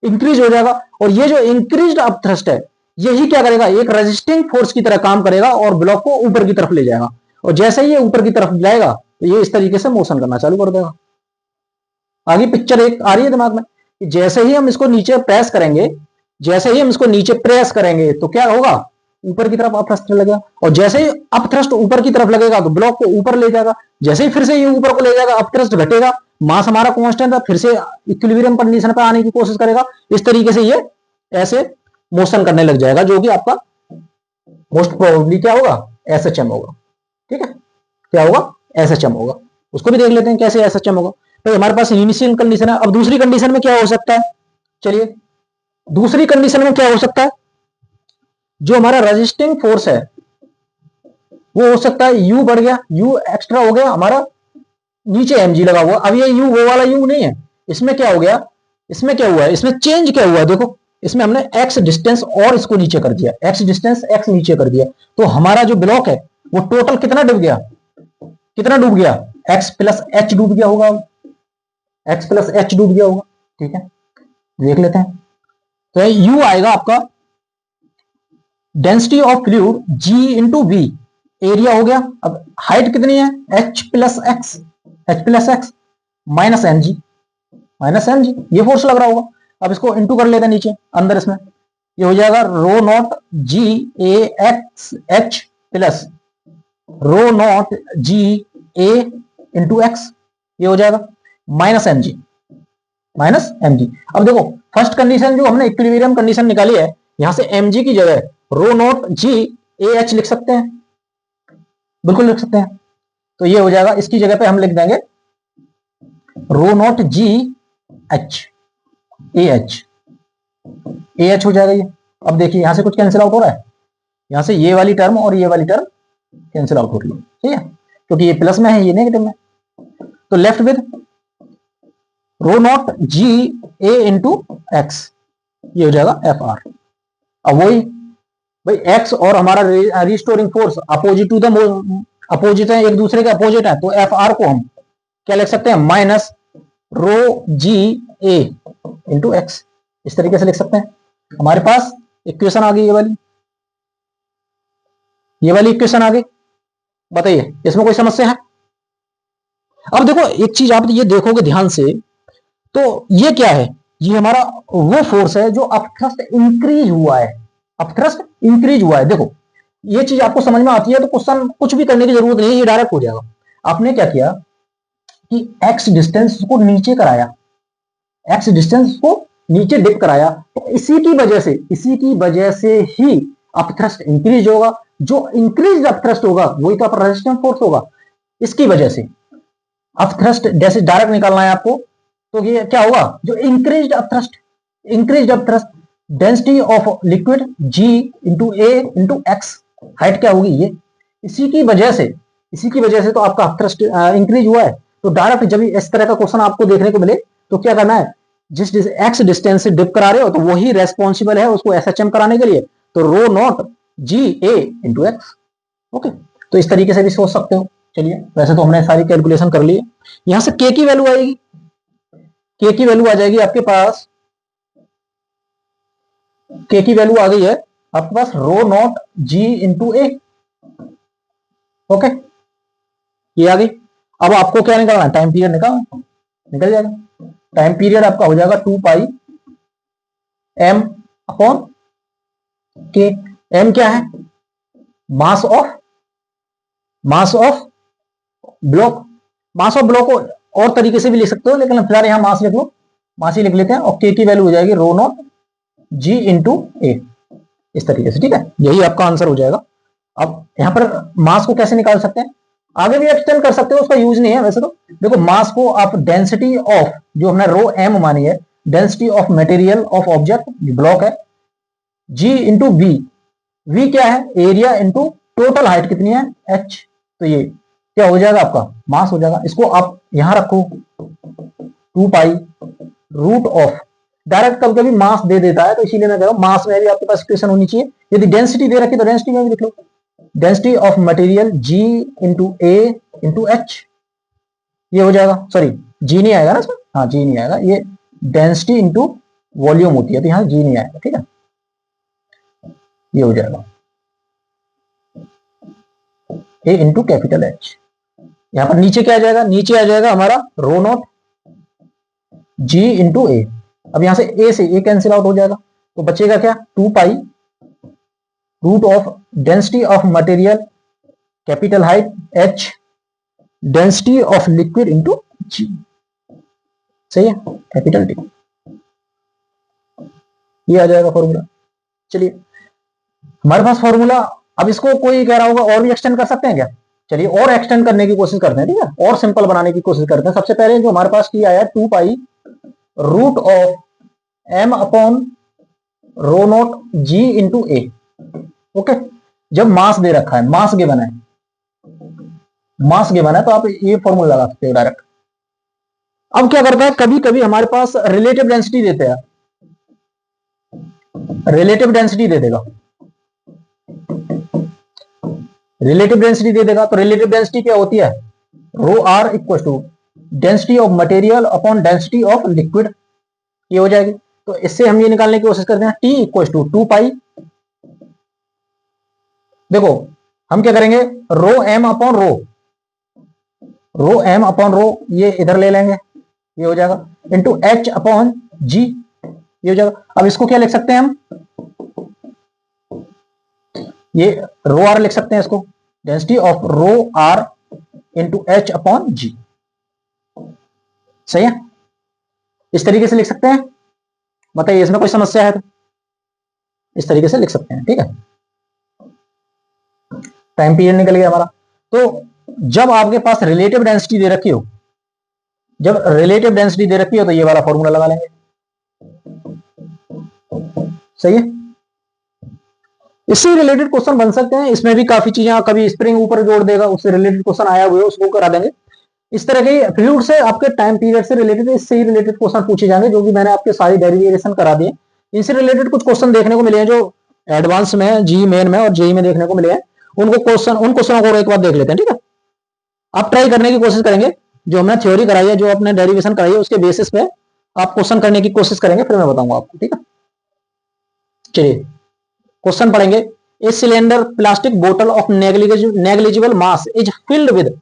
इंक्रीज हो जाएगा। और ये जो इंक्रीज्ड अपथ्रस्ट है, यही क्या करेगा, एक रेजिस्टिंग फोर्स की तरह काम करेगा और ब्लॉक को ऊपर की तरफ ले जाएगा। और जैसे ही ये ऊपर की तरफ जाएगा तो ये इस तरीके से मोशन करना चालू कर देगा। आगे पिक्चर एक आ रही है दिमाग में कि जैसे ही हम इसको नीचे प्रेस करेंगे, जैसे ही हम इसको नीचे प्रेस करेंगे तो क्या होगा, ऊपर की तरफ अपथ्रस्ट लगेगा, और जैसे ही अपथ्रस्ट ऊपर की तरफ लगेगा तो ब्लॉक को ऊपर ले जाएगा। जैसे ही फिर से ये ऊपर को ले जाएगा, अपथ्रस्ट घटेगा, मास हमारा कांस्टेंट है, फिर से इक्विलिब्रियम कंडीशन पर आने की कोशिश करेगा। इस तरीके से ये ऐसे मोशन करने लग जाएगा, जो कि आपका मोस्ट प्रोबेबली क्या होगा, एसएचएम होगा। ठीक है, क्या होगा, एसएचएम होगा। उसको भी देख लेते हैं कैसे एसएचएम होगा। तो हमारे पास इनिशियल कंडीशन है। अब दूसरी कंडीशन में क्या हो सकता है, चलिए दूसरी कंडीशन में क्या हो सकता है, जो हमारा रेजिस्टिंग फोर्स है वो हो सकता है यू बढ़ गया, यू एक्स्ट्रा हो गया हमारा, नीचे एमजी लगा हुआ। अब ये यू वो वाला यू नहीं है, इसमें क्या हो गया, इसमें क्या हुआ है, इसमें चेंज क्या हुआ है, देखो इसमें हमने एक्स डिस्टेंस और इसको नीचे कर दिया, एक्स डिस्टेंस एक्स नीचे कर दिया। तो हमारा जो ब्लॉक है वो टोटल कितना डूब गया, कितना डूब गया, एक्स प्लस एच डूब गया होगा, एक्स प्लस एच डूब गया होगा। ठीक है, देख लेते हैं। तो यू आएगा आपका density of fluid G into V, area हो गया। अब हाइट कितनी है, H plus X, H plus X minus M G, minus M G, ये फोर्स लग रहा होगा। अब इसको इंटू कर लेते हैं नीचे अंदर, इसमें ये हो जाएगा rho naught G A X H plus rho naught G A into X, ये हो जाएगा minus M G, minus M G. अब देखो फर्स्ट कंडीशन जो हमने इक्विलिब्रियम कंडीशन निकाली है, यहां से एम जी की जगह रो नॉट जी ए एच लिख सकते हैं, बिल्कुल लिख सकते हैं। तो ये हो जाएगा, इसकी जगह पे हम लिख देंगे rho naught G H A H हो जाएगा ये। अब देखिए यहां से कुछ कैंसिल आउट हो रहा है, यहां से ये वाली टर्म और ये वाली टर्म कैंसिल आउट हो रही है, ठीक है, क्योंकि ये प्लस में है ये नेगेटिव में। तो left with rho naught G A into X, ये हो जाएगा एफ आर। अब वही भाई एक्स और हमारा restoring force opposite to the opposite है, एक दूसरे के अपोजिट है, तो एफ आर को हम क्या लिख सकते हैं, minus rho G A into x, इस तरीके से लिख सकते हैं। हमारे पास इक्वेशन आ गई, ये वाली इक्वेशन आ गई। बताइए इसमें कोई समस्या है। अब देखो एक चीज आप ये देखोगे ध्यान से, तो ये क्या है, ये हमारा वो फोर्स है जो अपथ्रस्ट इंक्रीज हुआ है, अपथ्रस्ट इंक्रीज हुआ है। देखो ये चीज आपको समझ में आती है तो क्वेश्चन कुछ भी करने की जरूरत नहीं है, ये डायरेक्ट हो जाएगा। आपने क्या किया कि एक्स डिस्टेंस को नीचे कराया, एक्स डिस्टेंस को नीचे डिप कराया, तो इसी की वजह से ही अपथ्रस्ट इंक्रीज होगा। जो इंक्रीज अपथ्रस्ट होगा वही तो आपका रेजिस्टेंस फोर्स होगा। इसकी वजह से अपथ्रस्ट जैसे डायरेक्ट निकालना है आपको, तो ये क्या होगा, जो increased upthrust density of liquid G into A into X, height क्या होगी ये, इसी की वजह से तो आपका अपथ्रस्ट इंक्रीज हुआ है। तो डायरेक्ट जब इस तरह का क्वेश्चन आपको देखने को मिले तो क्या करना है, जिस एक्स डिस्टेंस से डिप करा रहे हो तो वही रेस्पॉन्सिबल है उसको एसएचएम कराने के लिए, तो rho naught G A into X. Okay, तो इस तरीके से भी सोच सकते हो। चलिए वैसे तो हमने सारी कैलकुलेशन कर ली है। यहां से के की वैल्यू आएगी, के की वैल्यू आ जाएगी आपके पास, के की वैल्यू आ गई है आपके पास rho naught G into A. Okay, ये आ गई। अब आपको क्या निकालना है, टाइम पीरियड निकल जाएगा। टाइम पीरियड आपका हो जाएगा 2 पाई एम अपॉन के। एम क्या है, mass of block. Mass of block को और तरीके से भी लिख सकते हो, लेकिन फिलहाल यहां मास लिख लो, मास ही लिख लेते हैं। और के की वैल्यू हो जाएगी रो नॉट जी इंटू ए, इस तरीके से। ठीक है, यही आपका आंसर हो जाएगा। अब यहां पर मास को कैसे निकाल सकते हैं, आगे भी एक्सटेंड कर सकते हो, उसका यूज नहीं है वैसे तो। देखो मास को आप डेंसिटी ऑफ, जो हमने रो एम मानी है, density of material of object block है, जी इंटू वी, वी क्या है, एरिया इंटू टोटल हाइट कितनी है, एच, तो ये क्या हो जाएगा आपका मास हो जाएगा। इसको आप यहां रखो 2 पाई रूट ऑफ, डायरेक्ट कभी कभी मास दे देता है तो इसीलिए मैं कह रहा हूं मास में भी आपके पास इक्वेशन होनी चाहिए। यदि डेंसिटी दे रखी तो डेंसिटी में भी लिख लो, density of material G into A into H, ये हो जाएगा। सॉरी जी नहीं आएगा ना इसमें, हाँ जी नहीं आएगा, ये डेंसिटी इंटू वॉल्यूम होती है, तो यहां जी नहीं आएगा। ठीक है, ये हो जाएगा ए इंटू कैपिटल एच। यहां पर नीचे क्या आ जाएगा, नीचे आ जाएगा हमारा रो नॉट जी इंटू ए। अब यहां से ए से ए कैंसिल आउट हो जाएगा, तो बचेगा क्या, 2 pi root of density of material capital height H, density of liquid into G, सही है, कैपिटल डी, ये आ जाएगा फॉर्मूला। चलिए हमारे पास फॉर्मूला, अब इसको कोई कह रहा होगा और भी एक्सटेंड कर सकते हैं क्या? चलिए और एक्सटेंड करने की कोशिश करते हैं, ठीक है, और सिंपल बनाने की कोशिश करते हैं। सबसे पहले जो हमारे पास टी आया 2 pi root of M upon rho naught G into A. Okay, जब मास दे रखा है, मास गिवन है, मास गिवन है, तो आप ये फॉर्मूला लगा सकते हो डायरेक्ट। अब क्या करता है, कभी कभी हमारे पास रिलेटिव डेंसिटी देते हैं, रिलेटिव डेंसिटी दे देगा, रिलेटिव डेंसिटी दे देगा। तो रिलेटिव डेंसिटी क्या होती है, rho R equal to density of material upon density of liquid, ये हो जाएगी। तो इससे हम ये निकालने की कोशिश करते हैं, टी इक्वल टू 2 पाई, देखो हम क्या करेंगे, रो एम अपॉन रो, रो एम अपॉन रो ये इधर ले लेंगे, ये हो जाएगा, इंटू एच अपॉन जी, ये हो जाएगा। अब इसको क्या लिख सकते हैं हम, ये रो आर लिख सकते हैं इसको, density of rho R into H upon G, सही है, इस तरीके से लिख सकते हैं। बताइए इसमें कोई समस्या है तो इस तरीके से लिख सकते हैं, ठीक है। टाइम पीरियड निकल गया हमारा। तो जब आपके पास रिलेटिव डेंसिटी दे रखी हो, जब रिलेटिव डेंसिटी दे रखी हो तो ये वाला फॉर्मूला लगा लेंगे, सही है। इससे रिलेटेड क्वेश्चन बन सकते हैं, इसमें भी काफी चीजें, कभी स्प्रिंग ऊपर जोड़ देगा, उससे रिलेटेड क्वेश्चन आया हुआ है उसको करा देंगे। इस तरह के फ्लूइड से आपके टाइम पीरियड से रिलेटेड, इससे ही रिलेटेड क्वेश्चन पूछे जाएंगे, जो कि मैंने आपके सारी डेरिवेशन करा दिए। इनसे रिलेटेड कुछ क्वेश्चन देखने को मिले हैं जो एडवांस में, जी मेन में और जेई में देखने को मिले हैं, उनको क्वेश्चन, उन क्वेश्चनों को एक बार देख लेते हैं, ठीक है। आप ट्राई करने की कोशिश करेंगे, जो हमने थ्योरी कराई है, जो आपने डेरिवेशन कराई है, उसके बेसिस पे आप क्वेश्चन करने की कोशिश करेंगे, फिर मैं बताऊंगा आपको, ठीक है। चलिए क्वेश्चन पढ़ेंगे। ए सिलेंडर प्लास्टिक बोतल of negligible mass is filled with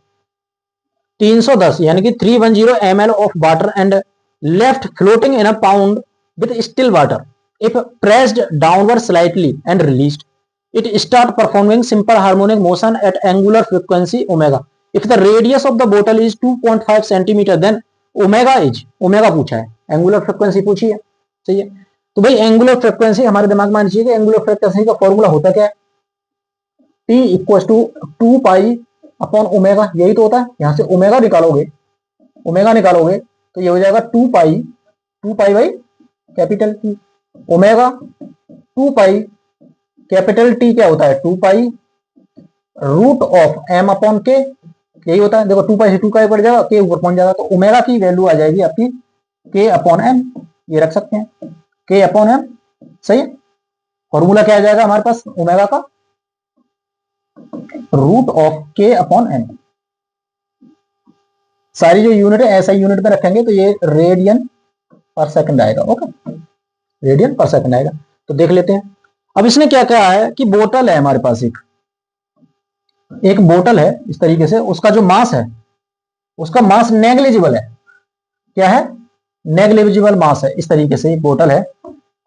310 यानी कि 310 ml of water and left floating in a pound with still water. If pressed downward slightly and released, it start performing simple harmonic motion at angular frequency omega. If the radius of the bottle is 2.5 centimeter, then omega is, omega पूछा है, angular frequency पूछी है, सही है। तो भाई angular frequency हमारे दिमाग में आनी चाहिए कि एंगुलर फ्रीक्वेंसी का फॉर्मूला होता क्या है, T equal to 2 pi upon omega, यही तो होता है। यहां से ओमेगा निकालोगे, ओमेगा निकालोगे तो ये हो जाएगा 2 pi, 2 pi by capital T, omega 2 pi capital T क्या होता है, 2 pi root of M upon K, यही होता है। देखो 2 पाई से 2 का बढ़ जाएगा, के ऊपर पहुंच जाएगा, तो ओमेगा की वैल्यू आ जाएगी आपकी के अपॉन एम, ये रख सकते हैं के अपॉन एम, सही है। फॉर्मूला क्या आ जाएगा हमारे पास ओमेगा का, रूट ऑफ के अपॉन एम। सारी जो यूनिट है ऐसा यूनिट में रखेंगे तो ये रेडियन पर सेकंड आएगा, ओके, रेडियन पर सेकंड आएगा। तो देख लेते हैं। अब इसने क्या कहा है कि बोतल है हमारे पास, एक बोतल है इस तरीके से, उसका जो मास है, उसका मास नेग्लिजिबल है, क्या है, नेग्लिजिबल मास है, इस तरीके से एक बोतल है।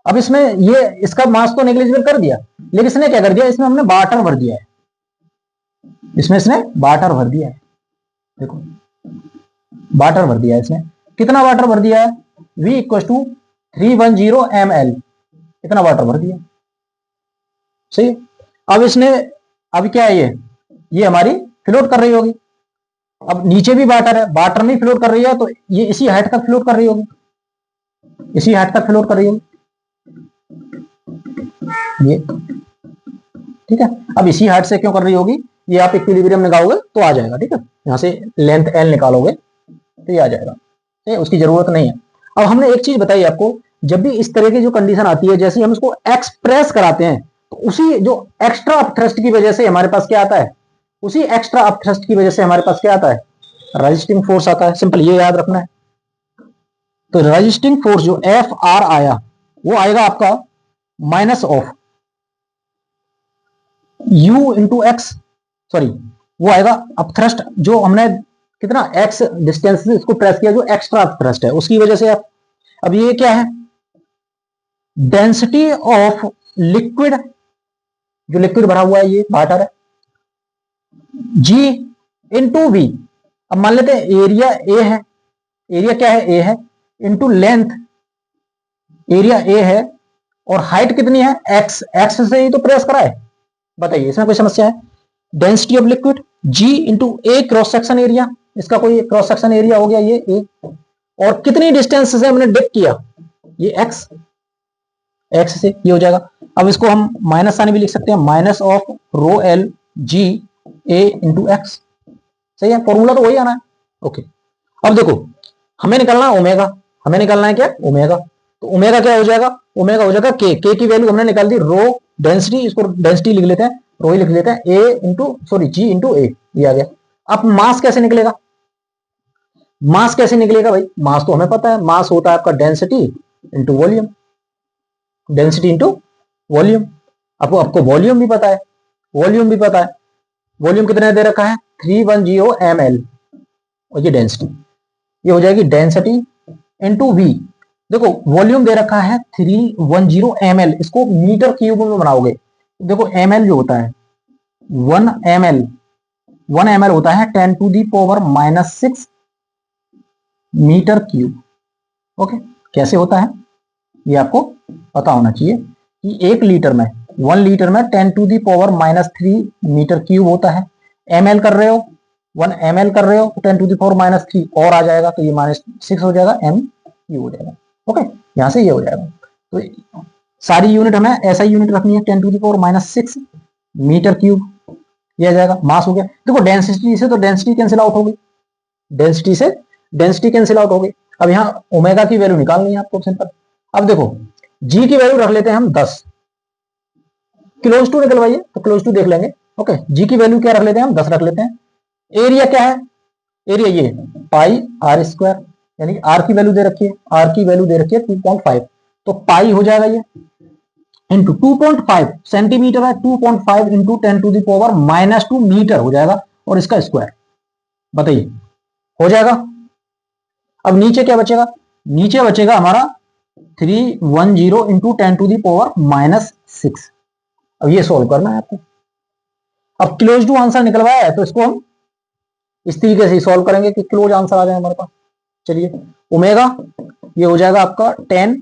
अब इसमें ये इसका मास तो नेग्लिजिबल कर दिया, लेकिन इसने क्या कर दिया, इसमें हमने वाटर भर दिया है, इसमें इसने वाटर भर दिया है, देखो वाटर भर दिया है इसने। कितना वाटर भर दिया है, V इक्वल टू 310 ml, इतना वाटर भर दिया, सही। अब इसने, अब क्या है ये हमारी फ्लोट कर रही होगी। अब नीचे भी वाटर है, वाटर में फ्लोट कर रही है, तो ये इसी हाइट तक फ्लोट कर रही होगी, इसी हाइट तक फ्लोट कर रही होगी, ये ठीक है। अब इसी हाइट से क्यों कर रही होगी, ये आप इक्विलिब्रियम निकालोगे तो आ जाएगा, ठीक है। यहां से लेंथ एल निकालोगे तो ये आ जाएगा, ठीक है, उसकी जरूरत नहीं है। अब हमने एक चीज बताई आपको, जब भी इस तरह की जो कंडीशन आती है, जैसे हम इसको एक्सप्रेस कराते हैं, तो उसी जो एक्स्ट्रा अपथ्रस्ट की वजह से हमारे पास क्या आता है, उसी एक्स्ट्रा अपथ्रस्ट की वजह से हमारे पास क्या आता है, रेजिस्टिंग फोर्स आता है। सिंपल ये याद रखना है। तो रेजिस्टिंग फोर्स जो एफ आर आया, वो आएगा आपका minus of you into x, sorry वो आएगा अपथ्रस्ट, जो हमने कितना एक्स डिस्टेंस से इसको प्रेस किया, जो एक्स्ट्रा अपथ्रस्ट है उसकी वजह से। अब ये क्या है, डेंसिटी ऑफ लिक्विड, जो लिक्विड भरा हुआ है ये वाटर है, जी इंटू वी। अब मान लेते हैं एरिया ए है, एरिया क्या है, ए है, इंटू लेंथ, एरिया ए है और हाइट कितनी है एक्स, एक्स से ही तो प्रेस करा है, बताइए इसमें कोई समस्या है। Density of liquid G into A cross section area, इसका कोई क्रॉस सेक्शन एरिया हो गया ये ए, और कितनी डिस्टेंस से हमने डिप किया ये एक्स, एक्स से ये हो जाएगा। अब इसको हम माइनस साइन भी लिख सकते हैं, minus of rho L G A into x, सही है, फॉर्मूला तो वही आना है। ओके, अब देखो हमें निकालना है ओमेगा, हमें निकालना है क्या ओमेगा, तो ओमेगा क्या हो जाएगा, ओमेगा हो जाएगा के की वैल्यू हमने निकाल दी, रो डेंसिटी, इसको डेंसिटी लिख लेते हैं, रो ही लिख लेते हैं, ए into sorry ji into A, ये आ गया। अब मास कैसे निकलेगा, मास कैसे निकलेगा भाई, मास तो हमें पता है, मास होता है आपका density into volume, density into volume, आपको वॉल्यूम भी पता है, वॉल्यूम भी पता है, वॉल्यूम कितने दे रखा है 310 ml, और ये डेंसिटी, ये हो जाएगी डेंसिटी इंटू वी। देखो वॉल्यूम दे रखा है 310 ml, इसको मीटर क्यूब में बनाओगे, देखो ml जो होता है 1 ml होता है 10⁻⁻⁶ मीटर क्यूब। ओके, कैसे होता है ये आपको पता होना चाहिए कि 1 लीटर में 1 लीटर में 10⁻³ मीटर क्यूब होता है, ml कर रहे हो 1 ml कर रहे हो 10⁻³ और आ जाएगा तो ये -6 हो जाएगा, m क्यूब हो जाएगा। ओके, यहां से ये हो जाएगा, तो सारी यूनिट हमें ऐसा यूनिट रखनी है 10⁻⁶ मीटर क्यूब, ये आ जाएगा, मास हो गया। देखो डेंसिटी से तो डेंसिटी कैंसिल आउट हो गई, डेंसिटी से डेंसिटी कैंसिल आउट हो गई। अब यहाँ ओमेगा की वैल्यू निकालनी है आपको सिंपल। अब देखो जी की वैल्यू रख लेते हैं हम 10, क्लोज टू निकलवाइए तो क्लोज टू देख लेंगे। ओके, जी की वैल्यू क्या रख लेते हैं हम 10 रख लेते हैं। एरिया क्या है, एरिया ये पाई आर स्क्वायर, यानी आर की वैल्यू दे रखी है, आर की वैल्यू दे रखी है 2.5, तो पाई हो जाएगा ये इंटू 2.5 सेंटीमीटर है, 2.5 इंटू 10⁻⁻² मीटर हो जाएगा, और इसका स्क्वायर, बताइए हो जाएगा। अब नीचे क्या बचेगा, नीचे बचेगा हमारा 310 इंटू 10⁻⁻�6। अब ये सोल्व करना है आपको। अब क्लोज टू आंसर निकलवाया है तो इसको हम इस तरीके से सॉल्व करेंगे कि क्लोज आंसर आ जाए हमारे पास। चलिए ओमेगा ये हो जाएगा आपका 10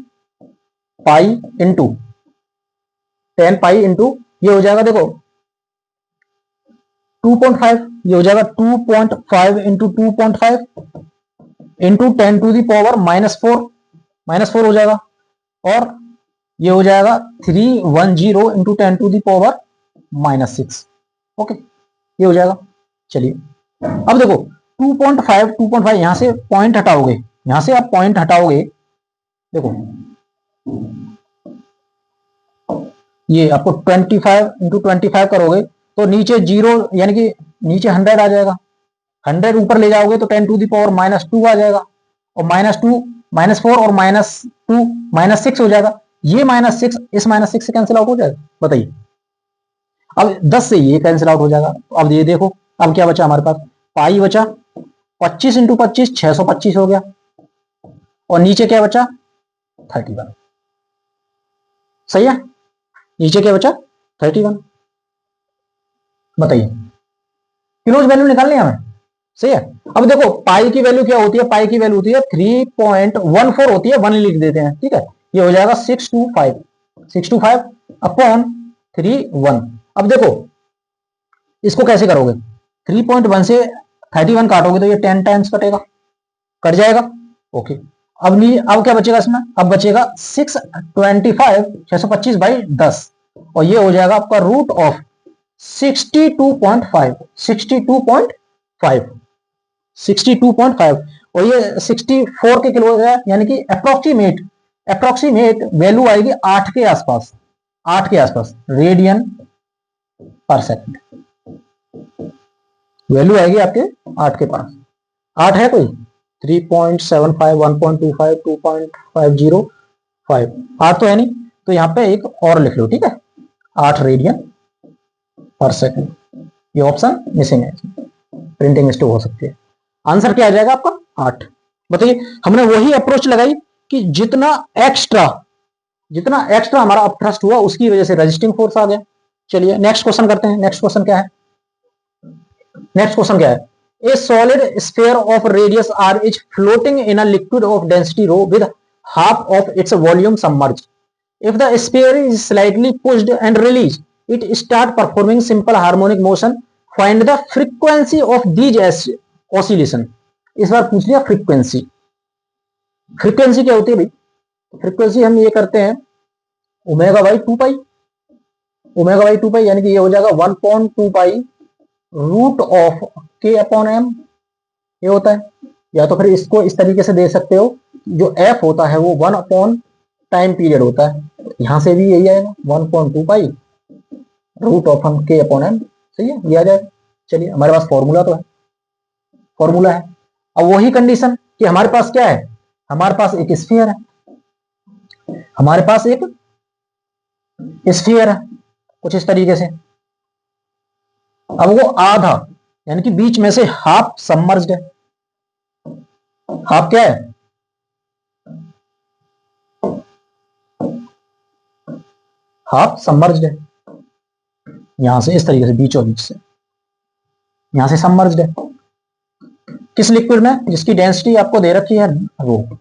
पाई इंटू 10 पाई इंटू ये हो जाएगा देखो 2.5, ये हो जाएगा 2.5 इंटू 2.5 इंटू 10⁻⁻⁴, -4 हो जाएगा, और ये हो जाएगा 310 इंटू 10⁻⁻�6। ओके, ये हो जाएगा। चलिए अब देखो 2.5 यहां से पॉइंट हटाओगे, यहां से आप पॉइंट हटाओगे, देखो ये आपको 25 इंटू 25 करोगे तो नीचे 0 यानी कि नीचे 100 आ जाएगा, 100 ऊपर ले जाओगे तो 10⁻⁻² आ जाएगा, और -2 -4 और -2 -6 हो जाएगा, ये -6 इस -6 से कैंसिल आउट हो जाएगा, बताइए। अब 10 से ये कैंसिल आउट हो जाएगा, अब ये देखो अब क्या बचा हमारे पास, पाई बचा 25 इंटू 25 625 हो गया, और नीचे क्या बचा 31, सही है, नीचे क्या बचा 31, बताइए क्लोज वैल्यू निकालनी है हमें, सही है। अब देखो पाई की वैल्यू क्या होती है, पाई की वैल्यू होती है 3.14 होती है, 1 लिख देते हैं, ठीक है, ये हो जाएगा 625 अपॉन 31। अब देखो इसको कैसे करोगे, 3.1 से 31 काटोगे तो ये 10 टाइम्स कटेगा, कट जाएगा। ओके, अब क्या बचेगा इसमें, अब बचेगा 625 बाई 10, और ये हो जाएगा आपका रूट ऑफ 62.5, और ये 64 के किलो है, यानी कि अप्रोक्सीमेट वैल्यू आएगी 8 के आसपास, 8 के आसपास रेडियन पर सेकंड वैल्यू आएगी आपके 8 के पास। 8 है कोई 3.75 1.25 2.505, 8 तो है नहीं, तो यहाँ पे एक और लिख लो, ठीक है 8 रेडियन पर सेकंड, ये ऑप्शन मिसिंग है, प्रिंटिंग मिस्टेक हो सकती है। आंसर क्या आ जाएगा आपका 8। बताइए हमने वही अप्रोच लगाई कि जितना एक्स्ट्रा हमारा अपथ्रस्ट हुआ उसकी वजह से रेजिस्टिंग फोर्स आ गया। चलिए नेक्स्ट क्वेश्चन करते हैं। नेक्स्ट क्वेश्चन क्या है, ए solid sphere of radius r is floating in a liquid of density row with half of its volume submerge. If the sphere is slightly pushed and released, it start performing simple harmonic motion. Find the frequency of these oscillation. इस बार पूछ लिया frequency. Frequency क्या होती है भाई? Frequency हम ये करते हैं omega by 2 pi, omega by 2 पाई, यानी कि ये हो जाएगा 1.2 पाई रूट ऑफ के अपॉन एम, ये होता है। या तो फिर इसको इस तरीके से दे सकते हो, जो एफ होता है वो 1 अपॉन टाइम पीरियड होता है, यहां से भी यही आएगा 1.2 पाई रूट ऑफ हम के अपॉन एम। सही है, ये आ जाएगा। चलिए, हमारे पास फॉर्मूला तो है, फॉर्मूला है। अब वही कंडीशन कि हमारे पास क्या है, हमारे पास एक स्फीयर है, हमारे पास एक स्फीयर है कुछ इस तरीके से। अब वो आधा, यानी कि बीच में से हाफ सबमर्ज्ड है। हाफ क्या है? हाफ सबमर्ज्ड है। यहां से इस तरीके से बीचों बीच से, यहां से सबमर्ज्ड है। किस लिक्विड में? जिसकी डेंसिटी आपको दे रखी है रो।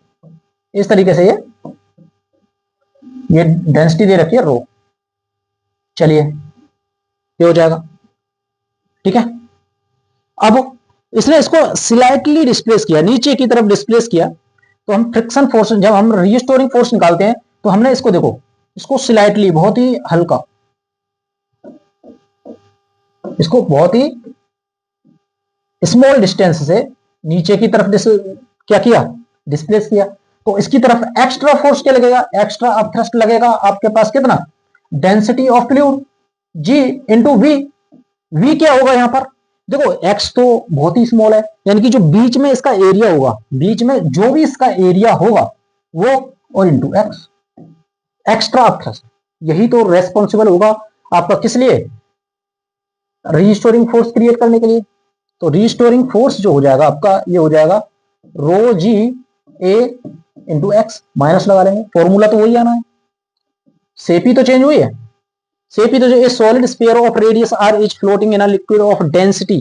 इस तरीके से ये डेंसिटी दे रखी है रो। चलिए, ये हो जाएगा, ठीक है। अब इसने इसको स्लाइटली डिस्प्लेस किया, नीचे की तरफ डिस्प्लेस किया, तो हम फ्रिक्शन फोर्स, जब हम रीस्टोरिंग फोर्स निकालते हैं तो हमने इसको देखो, इसको स्लाइटली, बहुत ही हल्का, इसको बहुत ही स्मॉल डिस्टेंस से नीचे की तरफ क्या किया? डिस्प्लेस किया। तो इसकी तरफ एक्स्ट्रा फोर्स क्या लगेगा? एक्स्ट्रा अपथ्रस्ट लगेगा आपके पास। कितना? Density of fluid G into V. V क्या होगा यहां पर? देखो, एक्स तो बहुत ही स्मॉल है, यानी कि जो बीच में इसका एरिया होगा, बीच में जो भी इसका एरिया होगा वो, और इंटू एक्स, एक्स्ट्रा अपथ्रस्ट। यही तो रेस्पॉन्सिबल होगा आपका किस लिए? रीस्टोरिंग फोर्स क्रिएट करने के लिए। तो रीस्टोरिंग फोर्स जो हो जाएगा आपका, ये हो जाएगा रो G A into x, minus लगा लेंगे, फॉर्मूला तो वही आना है। शेप ही तो चेंज हुई है, शेप ही तो। A solid sphere of radius R is floating in a liquid of density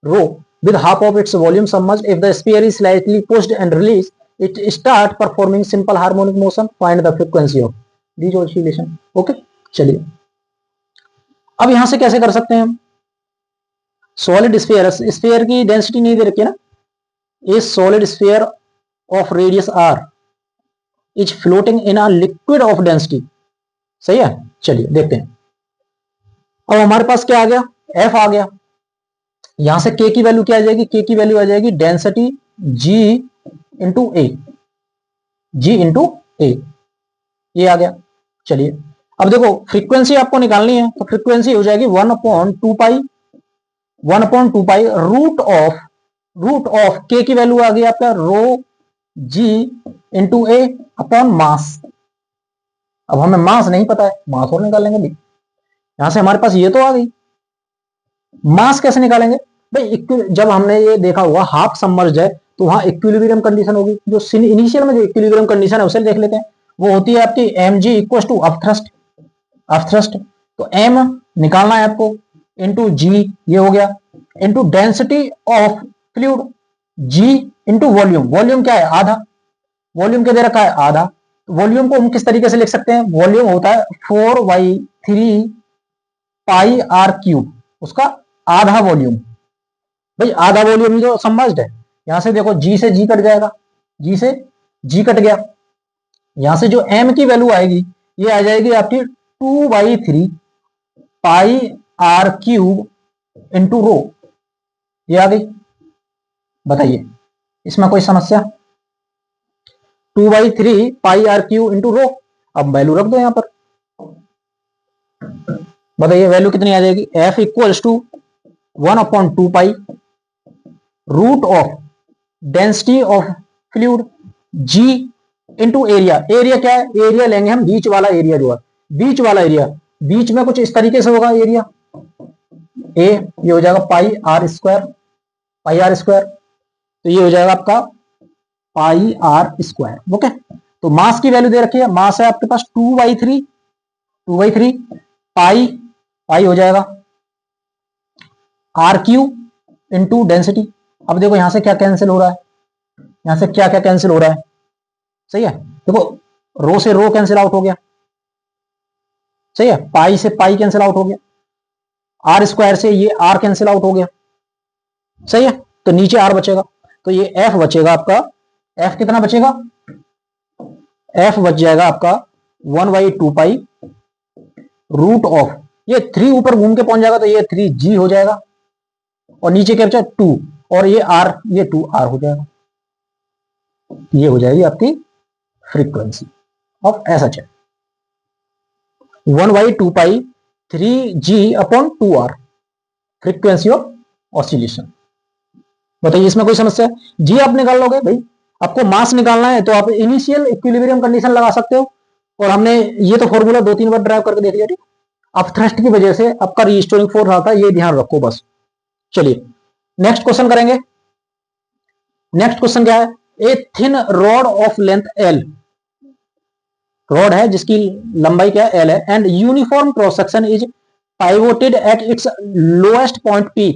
rho with half of its volume submerged. If the sphere is slightly pushed and released, it start performing simple harmonic motion. Find the frequency of these oscillation. Okay, चलिए, अब यहां से कैसे कर सकते हैं हम? Solid sphere, sphere की डेंसिटी नहीं दे रखी है ना। A solid sphere of radius R is floating in a liquid of density. सही है, चलिए देखते हैं। अब हमारे पास क्या आ गया? एफ आ गया। यहां से के की वैल्यू क्या आ जाएगी? के की वैल्यू आ जाएगी density ji into A, ji into A, ये आ गया। चलिए, अब देखो फ्रीक्वेंसी आपको निकालनी है, तो फ्रीक्वेंसी हो जाएगी 1/2 पाई, 1/2 पाई रूट ऑफ के की वैल्यू आ गई आपका रो जी इंटू ए अपॉन मास। अब हमें मास नहीं पता है, मास और निकालेंगे भी। यहां से हमारे पास ये तो आ गई, मास कैसे निकालेंगे भाई? जब हमने ये देखा हुआ हाफ सबमर्ज है, तो वहां इक्विलिब्रियम कंडीशन होगी। जो इनिशियल में जो इक्विलिब्रियम कंडीशन है उसे देख लेते हैं। वो होती है आपकी M G equal to upthrust, upthrust. तो एम निकालना है आपको, इंटू जी, ये हो गया, into density of fluid G into volume. Volume क्या है? आधा। वॉल्यूम क्या दे रखा है? आधा। वॉल्यूम को हम किस तरीके से लिख सकते हैं? वॉल्यूम होता है 4/3 पाई आर क्यूब, उसका आधा वॉल्यूम। भाई आधा वॉल्यूम ही तो सबमर्ज्ड है। यहां से देखो जी से जी कट जाएगा, जी से जी कट गया। यहां से जो एम की वैल्यू आएगी, ये आ जाएगी आपकी 2/3 पाई आर क्यूब इंटू रो, ये आ गई। बताइए, इसमें कोई समस्या? 2/3 पाई आर क्यूब इंटू रो। अब वैल्यू रख दो यहां पर, बताइए वैल्यू कितनी आ जाएगी? F equals to 1/2 pi root of density of fluid G into area. Area क्या है? एरिया लेंगे हम बीच वाला एरिया, जो है बीच वाला एरिया, बीच में कुछ इस तरीके से होगा एरिया ए, ये हो जाएगा pi R square, pi R square. तो ये हो जाएगा आपका पाई आर स्क्वायर। ओके, तो मास की वैल्यू दे रखी है, मास है आपके पास 2/3 पाई, पाई हो जाएगा आर क्यू इंटू डेंसिटी। अब देखो यहां से क्या कैंसिल हो रहा है, यहां से क्या क्या कैंसिल हो रहा है? सही है, देखो रो से रो कैंसिल आउट हो गया, सही है, पाई से पाई कैंसिल आउट हो गया, आर स्क्वायर से ये आर कैंसिल आउट हो गया, सही है, तो नीचे आर बचेगा, तो ये एफ बचेगा आपका, एफ कितना बचेगा, एफ बच जाएगा आपका 1/2 पाई रूट ऑफ, ये 3 ऊपर घूम के पहुंच जाएगा तो ये 3g हो जाएगा, और नीचे क्या बचा 2, और ये आर, ये 2r हो जाएगा, ये हो जाएगी आपकी frequency of SHM, 1/2 pi 3g/2r frequency of oscillation. बताइए इसमें कोई समस्या है? जी आप निकाल लोगे भाई, आपको मास निकालना है तो आप इनिशियल इक्विलिब्रियम कंडीशन लगा सकते हो, और हमने ये तो फॉर्मूला 2-3 बार ड्राइव करके देख लिया, ठीक। अब थ्रस्ट की वजह से आपका रीस्टोरिंग फोर्स आता है, ये ध्यान रखो बस। चलिए नेक्स्ट क्वेश्चन करेंगे। नेक्स्ट क्वेश्चन क्या है, a thin rod of length L, rod है जिसकी लंबाई क्या है, एल है, and uniform cross section is pivoted at its lowest point P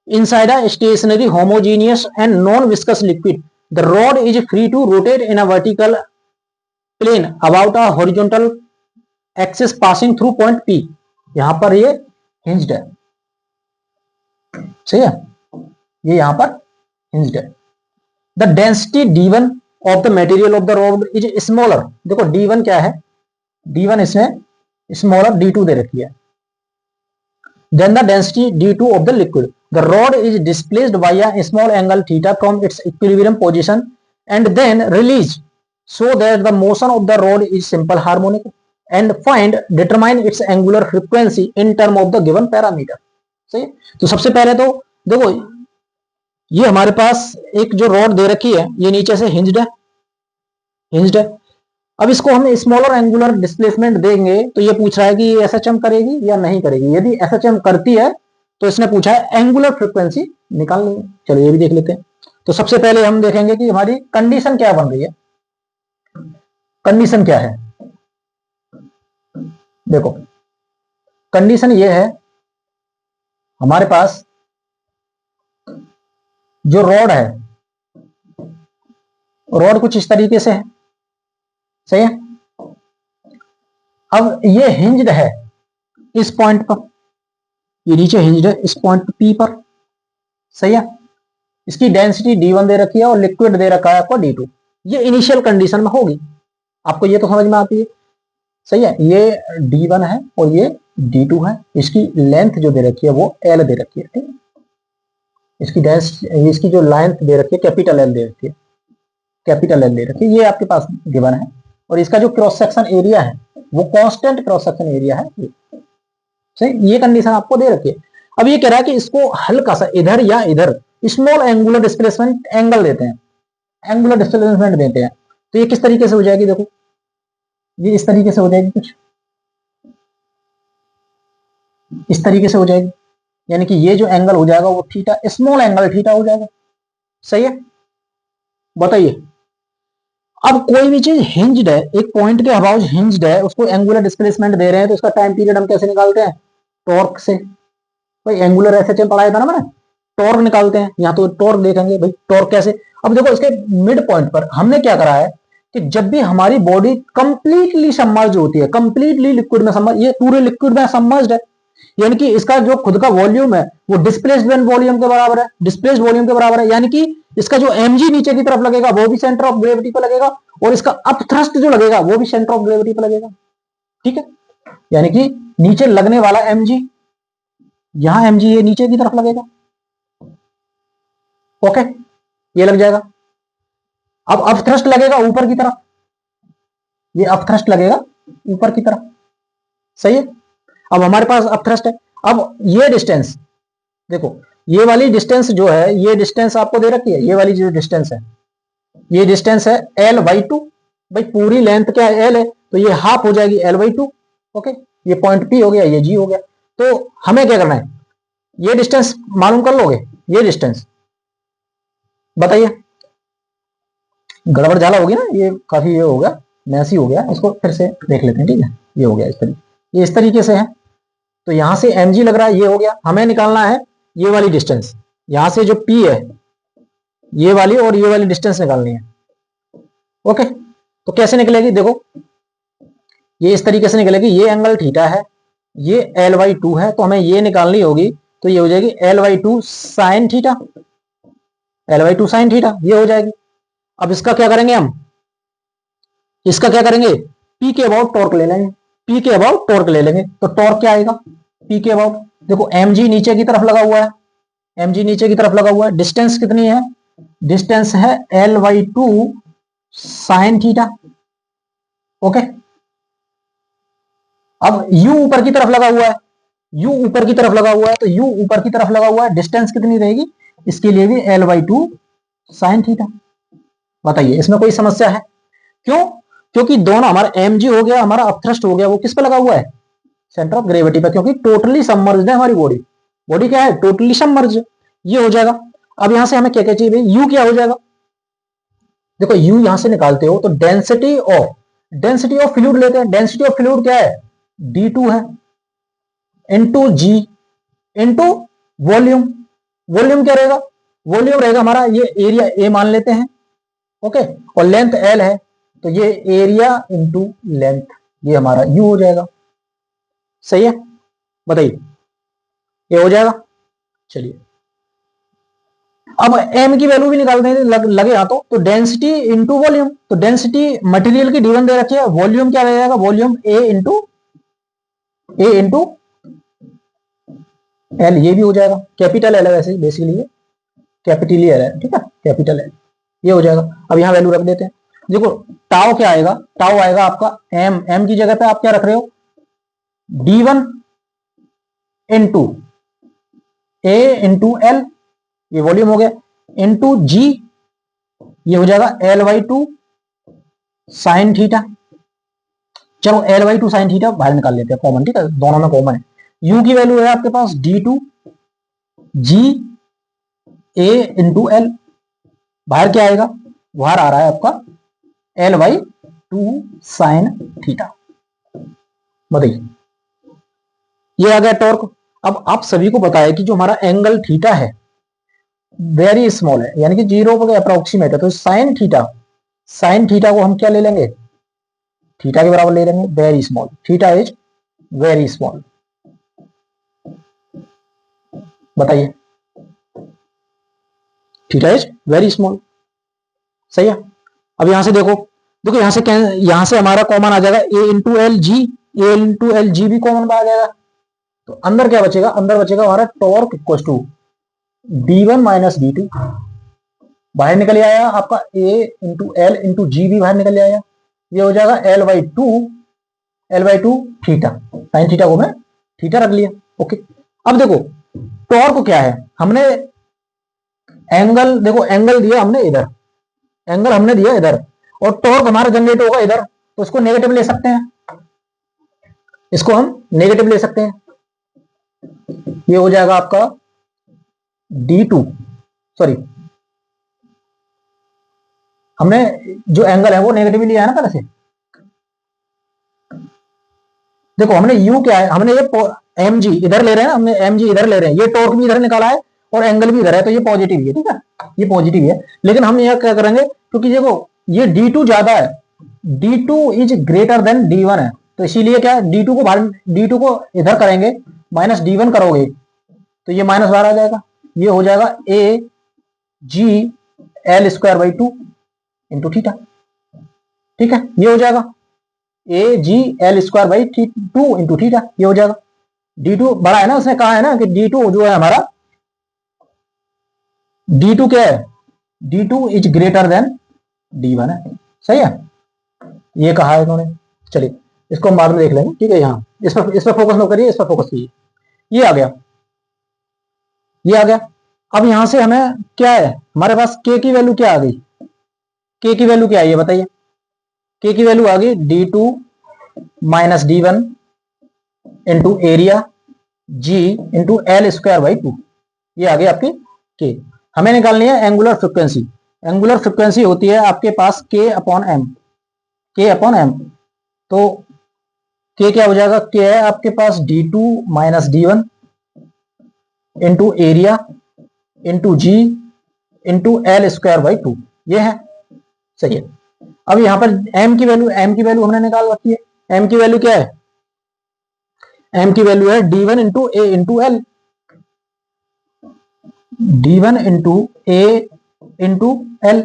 inside a stationary homogeneous and non-viscous liquid. The rod is free to rotate in a vertical plane about a horizontal axis passing through point P. यहां पर ये hinged है, सही है, ये यहां पर hinged है। The density d1 of the material of the rod is smaller. देखो d1 क्या है, d1 इसमें smaller d2 दे रखी है, then the density d2 of the liquid. The rod is displaced by a small angle theta from its equilibrium position and then released so that the motion of the rod is simple harmonic, and determine its angular frequency in term of the given parameter. सही, तो सबसे पहले तो देखो ये हमारे पास एक जो रॉड दे रखी है, ये नीचे से हिंज्ड है, हिंज्ड है। अब इसको हम स्मॉलर एंगुलर डिस्प्लेसमेंट देंगे तो ये पूछ रहा है कि ये एसएचएम करेगी या नहीं करेगी। यदि एसएचएम करती है तो इसने पूछा है एंगुलर फ्रीक्वेंसी निकालनी है। चलो ये भी देख लेते हैं। तो सबसे पहले हम देखेंगे कि हमारी कंडीशन क्या बन रही है। कंडीशन क्या है, देखो कंडीशन ये है, हमारे पास जो रॉड है, रॉड कुछ इस तरीके से है, सही है। अब ये हिंज्ड है इस पॉइंट पर, ये नीचे हिंज्ड है इस पॉइंट P पर, सही है। इसकी डेंसिटी d1 दे रखी है और लिक्विड दे रखा है आपको d2। ये इनिशियल कंडीशन में होगी, आपको ये तो समझ में आती है, सही है। ये d1 है और ये d2 है, इसकी लेंथ जो दे रखी है वो l दे रखी है, ठीक है। इसकी जो लेंथ दे रखी है कैपिटल L दे रखी है, कैपिटल L दे रखी है, ये आपके पास गिवन है। और इसका जो क्रॉस सेक्शन एरिया है वो कांस्टेंट क्रॉस सेक्शन एरिया है, सही। ये कंडीशन आपको दे रखी है। अब ये कह रहा है कि इसको हल्का सा इधर या इधर स्मॉल एंगुलर डिस्प्लेसमेंट एंगल देते हैं, एंगुलर डिस्प्लेसमेंट देते हैं। तो ये किस तरीके से हो जाएगी, देखो ये इस तरीके से हो जाएगी, कुछ इस तरीके से हो जाएगी, यानी कि ये जो एंगल हो जाएगा वो थीटा, स्मॉल एंगल थीटा हो जाएगा, सही है। बताइए अब कोई भी चीज हिंज्ड है, एक पॉइंट के अबाउट हिंज्ड है, उसको एंगुलर डिस्प्लेसमेंट दे रहे हैं, तो इसका टाइम पीरियड हम कैसे निकालते हैं, टॉर्क से। भाई एंगुलर एसएचएम पढ़ाया था ना मैंने, टॉर्क निकालते हैं। यहाँ तो टॉर्क देखेंगे भाई, टॉर्क कैसे। अब देखो इसके मिड पॉइंट पर हमने क्या करा है कि जब भी हमारी बॉडी कंप्लीटली सबमर्ज होती है, कंप्लीटली लिक्विड में सबमर्ज, ये पूरे लिक्विड में सबमर्ज्ड है, यानी कि इसका जो खुद का वॉल्यूम है वो डिस्प्लेस्ड वॉल्यूम के बराबर है, डिस्प्लेस्ड वॉल्यूम के बराबर है, यानी कि इसका जो mg नीचे की तरफ लगेगा वो भी सेंटर ऑफ ग्रेविटी पर लगेगा, और इसका अप थ्रस्ट जो लगेगा वो भी सेंटर ऑफ ग्रेविटी पर लगेगा, ठीक है। यानी कि नीचे लगने वाला mg, यहां mg ये नीचे की तरफ लगेगा, ओके, ये लग जाएगा। अब अप थ्रस्ट लगेगा ऊपर की तरफ, ये अप थ्रस्ट लगेगा ऊपर की तरफ, सही है। अब हमारे पास अप थ्रस्ट है। अब ये डिस्टेंस देखो, ये वाली डिस्टेंस जो है, ये डिस्टेंस आपको दे रखी है, ये वाली जो डिस्टेंस है, ये डिस्टेंस है l/2। भाई पूरी लेंथ क्या है, l है, तो ये हाफ हो जाएगी l/2, ओके। ये पॉइंट P हो गया, ये G हो गया। तो हमें क्या करना है, ये डिस्टेंस मालूम कर लोगे, ये डिस्टेंस बताइए। गड़बड़ झाला होगी ना, ये काफी ये हो गया, मैसी हो गया, इसको फिर से देख लेते हैं, ठीक है। ये हो गया इस तरीके, ये इस तरीके से है। तो यहां से mg लग रहा है, ये हो गया। हमें निकालना है ये वाली डिस्टेंस, यहां से जो P है ये वाली और ये वाली डिस्टेंस निकालनी है, ओके। तो कैसे निकलेगी, देखो ये इस तरीके से निकलेगी, ये एंगल थीटा है, ये L/2 है, तो हमें ये निकालनी होगी, तो ये हो जाएगी L/2 sine theta, L/2 sine theta, ये हो जाएगी। अब इसका क्या करेंगे हम, इसका क्या करेंगे, P के अबाउट टॉर्क ले लेंगे, P के अबाउट टॉर्क ले लेंगे, तो टॉर्क क्या आएगा, P के अबाउट, देखो mg नीचे की तरफ लगा हुआ है, mg नीचे की तरफ लगा हुआ है, डिस्टेंस कितनी है, डिस्टेंस है L/2 साइन थीटा, ओके। अब u ऊपर की तरफ लगा हुआ है, u ऊपर की तरफ लगा हुआ है, तो u ऊपर की तरफ लगा हुआ है, डिस्टेंस कितनी रहेगी, इसके लिए भी L/2 साइन थीटा। बताइए इसमें कोई समस्या है, क्यों, क्योंकि दोनों हमारा mg हो गया, हमारा अपथ्रस्ट हो गया, वो किस पे लगा हुआ है, सेंटर ऑफ ग्रेविटी पे, क्योंकि टोटली सबमर्ज्ड है हमारी बॉडी, बॉडी क्या है, टोटली सबमर्ज्ड, ये हो जाएगा। अब यहां से हमें क्या क्या चाहिए, u क्या हो जाएगा, देखो u यहां से निकालते हो तो डेंसिटी ऑफ फ्लूइड लेते हैं, डेंसिटी ऑफ फ्लूइड क्या है, d2 है, into g into volume, volume क्या रहेगा, वॉल्यूम रहेगा हमारा ये एरिया a मान लेते हैं, ओके, और लेंथ l है, तो ये एरिया इनटू लेंथ, ये हमारा u हो जाएगा, सही है। बताइए ये हो जाएगा। चलिए अब m की वैल्यू भी निकालते हैं, लगे हाथों, तो डेंसिटी इंटू वॉल्यूम, तो डेंसिटी मटेरियल की d1 दे रखी है, वॉल्यूम क्या रह जाएगा, वॉल्यूम a इंटू एल, ये भी हो जाएगा, कैपिटल एल है वैसे बेसिकली, ये कैपिटली एल है, ठीक है, कैपिटल एल, ये हो जाएगा। अब यहां वैल्यू रख देते हैं, देखो टाउ क्या आएगा, टाउ आएगा आपका m की जगह पे आप क्या रख रहे हो, d1 into a into L, ये वॉल्यूम हो गया, इंटू g, ये हो जाएगा L/2 साइन थीटा। चलो L/2 साइन थीटा बाहर निकाल लेते हैं कॉमन, ठीक है, दोनों में कॉमन है। u की वैल्यू है आपके पास d2 g a into L, बाहर क्या आएगा, बाहर आ रहा है आपका L/2 साइन थीटा। बताइए ये आ गया टॉर्क। अब आप सभी को पता है कि जो हमारा एंगल थीटा है वेरी स्मॉल है, यानी कि 0 के अप्रोक्सीमेट है, तो साइन थीटा को हम क्या ले लेंगे, थीटा के बराबर ले लेंगे, very small, theta is very small. बताइए थीटा इज वेरी स्मॉल, सही है। अब यहां से देखो यहां से हमारा कॉमन आ जाएगा a इंटू एल जी भी कॉमन आ जाएगा, तो अंदर क्या बचेगा, अंदर बचेगा हमारा torque equal to d1 minus d2, बाहर निकल आया आपका a इंटू एल इंटू जी भी बाहर निकल आया, ये हो जाएगा L/2 थीटा, साइन थीटा को मैं थीटा रख लिया, ओके। अब देखो टॉर्क क्या है, हमने एंगल, देखो एंगल दिया हमने इधर, एंगल हमने दिया इधर, और टॉर्क हमारा जनरेट होगा इधर, तो इसको नेगेटिव ले सकते हैं, इसको हम नेगेटिव ले सकते हैं, ये हो जाएगा आपका d2, सॉरी हमने जो एंगल है वो नेगेटिव लिया है ना पहले से। देखो हमने u क्या है, हमने ये mg इधर ले रहे हैं, हमने mg इधर ले रहे हैं, ये टॉर्क भी इधर निकाला है और एंगल भी इधर है, तो ये पॉजिटिव है, ठीक है, ये पॉजिटिव है। लेकिन हम यह क्या करेंगे, क्योंकि देखो ये d2 ज्यादा है, d2 is greater than d1 है, तो इसीलिए क्या है, d2 को इधर करेंगे, माइनस d1 करोगे तो ये माइनस बाहर आ जाएगा, ये हो जाएगा a g L/2 into theta, ठीक है, ये हो जाएगा a g L/2 into theta, ये हो जाएगा। d2 बड़ा है ना, उसने कहा है ना कि d2 जो है हमारा, d2 क्या है, d2 is greater than d1 है, सही है, ये कहा है इन्होंने। चलिए इसको हम बाद में देख लेंगे, ठीक है, यहाँ इस पर फोकस न करिए, इस पर फोकस कीजिए, ये आ गया, ये आ गया। अब यहां से हमें क्या है, हमारे पास k की वैल्यू क्या आ गई, k की वैल्यू क्या है ये बताइए, k की वैल्यू आ गई d2 minus d1 into area g into L/2, ये आ गई आपकी k। हमें निकालनी है एंगुलर फ्रिक्वेंसी, एंगुलर फ्रिक्वेंसी होती है आपके पास k अपॉन m, तो k क्या हो जाएगा, k है आपके पास d2 minus d1 into area into g into L/2, ये है, सही है। अब यहाँ पर m की वैल्यू हमने निकाल रखी है, एम की वैल्यू क्या है, एम की वैल्यू है d1 into A into L, d1 into A into L.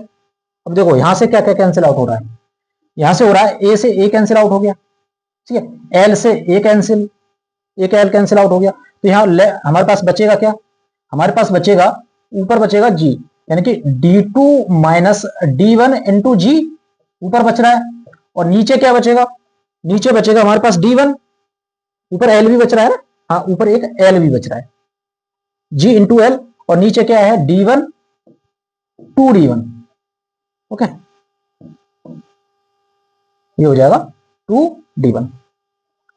अब देखो यहां से क्या क्या कैंसिल आउट हो रहा है, यहां से हो रहा है ए से ए कैंसिल आउट हो गया, ठीक है, एल से ए कैंसिल, एक एल कैंसिल आउट हो गया, तो यहाँ हमारे पास बचेगा क्या, हमारे पास बचेगा, ऊपर बचेगा जी, यानी कि d2 माइनस d1 इंटू जी ऊपर बच रहा है, और नीचे क्या बचेगा, नीचे बचेगा हमारे पास d1, ऊपर एल भी बच रहा है ना, हाँ ऊपर एक एल भी बच रहा है, जी इंटू एल, और नीचे क्या है d1 2d1, ओके, ये हो जाएगा 2d1,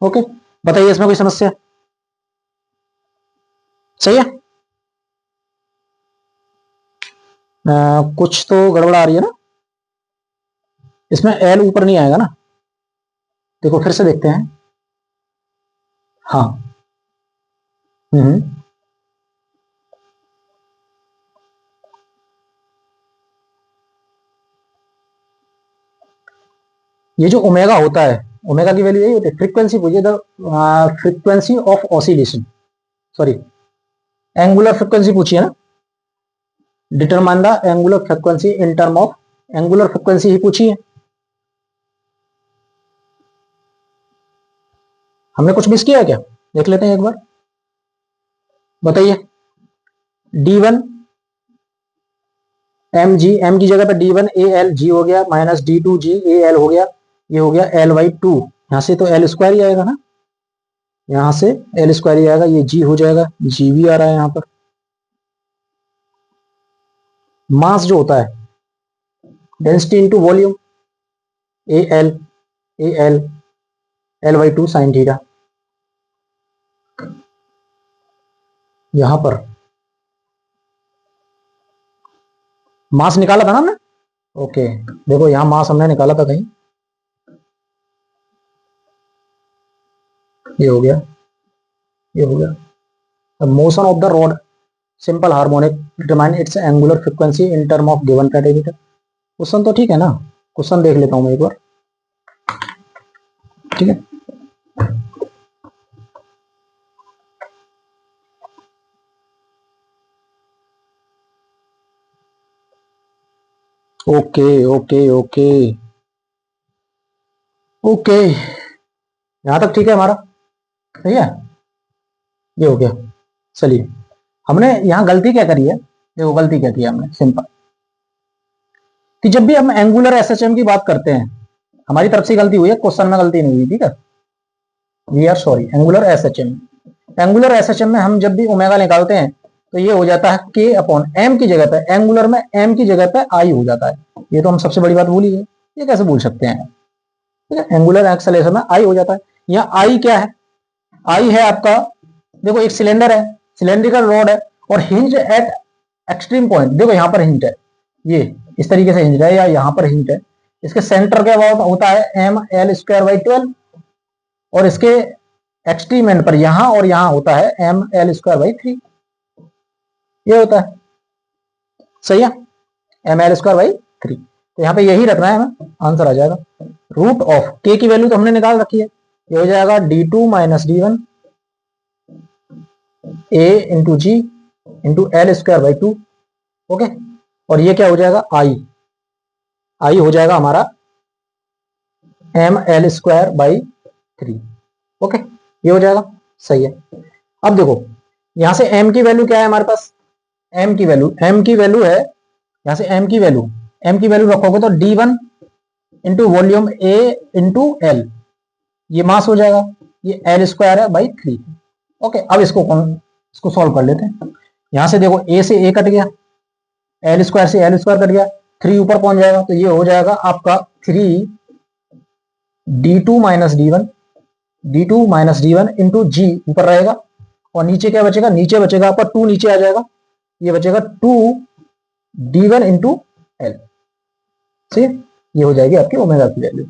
ओके। बताइए इसमें कोई समस्या, सही है, कुछ तो गड़बड़ आ रही है ना, इसमें एल ऊपर नहीं आएगा ना, देखो फिर से देखते हैं, हाँ, ये जो ओमेगा होता है, ओमेगा की वैल्यू यही होती है, फ्रीक्वेंसी पूछिए, the frequency of oscillation, sorry angular frequency पूछिए ना, determine the angular frequency in term of, angular frequency ही पूछी है, हमने कुछ मिस किया है क्या, देख लेते हैं एक बार, बताइए, d1 एम जी, एम की जगह पे d1 ए एल जी हो गया, minus d2 ji A L हो गया, ये हो गया एल बाई टू, यहां से तो एल स्क्वायर ही आएगा ना, यहां से एल स्क्वायर ही आएगा, ये जी हो जाएगा, जी भी आ रहा है यहां पर, मास जो होता है density into volume, A L, A L, L by two sine theta, यहां पर मास निकाला था ना हमने, ओके, देखो यहां मास हमने निकाला था कहीं, ये हो गया, ये हो गया, motion of the rod simple harmonic determine its angular frequency in term of given parameter, question तो ठीक है ना, क्वेश्चन देख लेता हूं मैं एक बार, ठीक है, ओके ओके ओके ओके, यहां तक ठीक है हमारा, सही है, ये हो गया, चलिए, हमने यहां गलती क्या करी है, देखो गलती क्या की हमने, सिंपल, कि जब भी हम एंगुलर एसएचएम की बात करते हैं, हमारी तरफ से गलती हुई है, क्वेश्चन में गलती नहीं हुई, ठीक है, we are sorry, angular SHM, angular SHM में हम जब भी ओमेगा निकालते हैं तो ये हो जाता है के अपॉन एम की जगह पे, एंगुलर में एम की जगह पे आई हो जाता है, ये तो हम सबसे बड़ी बात भूली है, ये कैसे भूल सकते हैं, ठीक है, एंगुलर एक्सेलरेशन में आई हो जाता है, यहाँ आई क्या है, आई है आपका, देखो एक सिलेंडर है, सिलेंड्रिकल रॉड है, और हिंज एट एक्सट्रीम पॉइंट, देखो यहाँ पर हिंज है, ये इस तरीके से हिंज है, या यहाँ पर हिंज है, इसके सेंटर क्या होता है एम एल स्क्वायर बाई 12, और इसके एक्सट्रीम एंड पर यहां और यहां होता है एम एल स्क्वायर बाई 3, ये होता है, सही है, एम एल स्क्वायर बाई 3, तो यहाँ पे यही रखना है हमें, आंसर आ जाएगा, रूट ऑफ के की वैल्यू तो हमने निकाल रखी है, ये हो जाएगा d2 minus d1 A into G into L square by 2, okay, और ये क्या हो जाएगा आई, आई हो जाएगा हमारा M L square by 3, okay, ये हो जाएगा, सही है। अब देखो यहां से m की वैल्यू क्या है हमारे पास, m की वैल्यू है, यहां से m की वैल्यू रखोगे तो d1 into volume a into L, ये मास हो जाएगा, ये एल स्क्वायर है बाई 3, ओके। अब इसको सॉल्व कर लेते हैं, यहां से देखो a से a कट गया, एल स्क्वायर से एल स्क्वायर कट गया, 3 ऊपर पहुंच जाएगा, तो ये हो जाएगा आपका 3 d2 माइनस d1 इंटू जी ऊपर रहेगा, और नीचे क्या बचेगा, नीचे बचेगा आपका 2, नीचे आ जाएगा, ये बचेगा 2 d1 इंटू एल, ठीक, ये हो जाएगी आपकी ओमेगा की वैल्यू,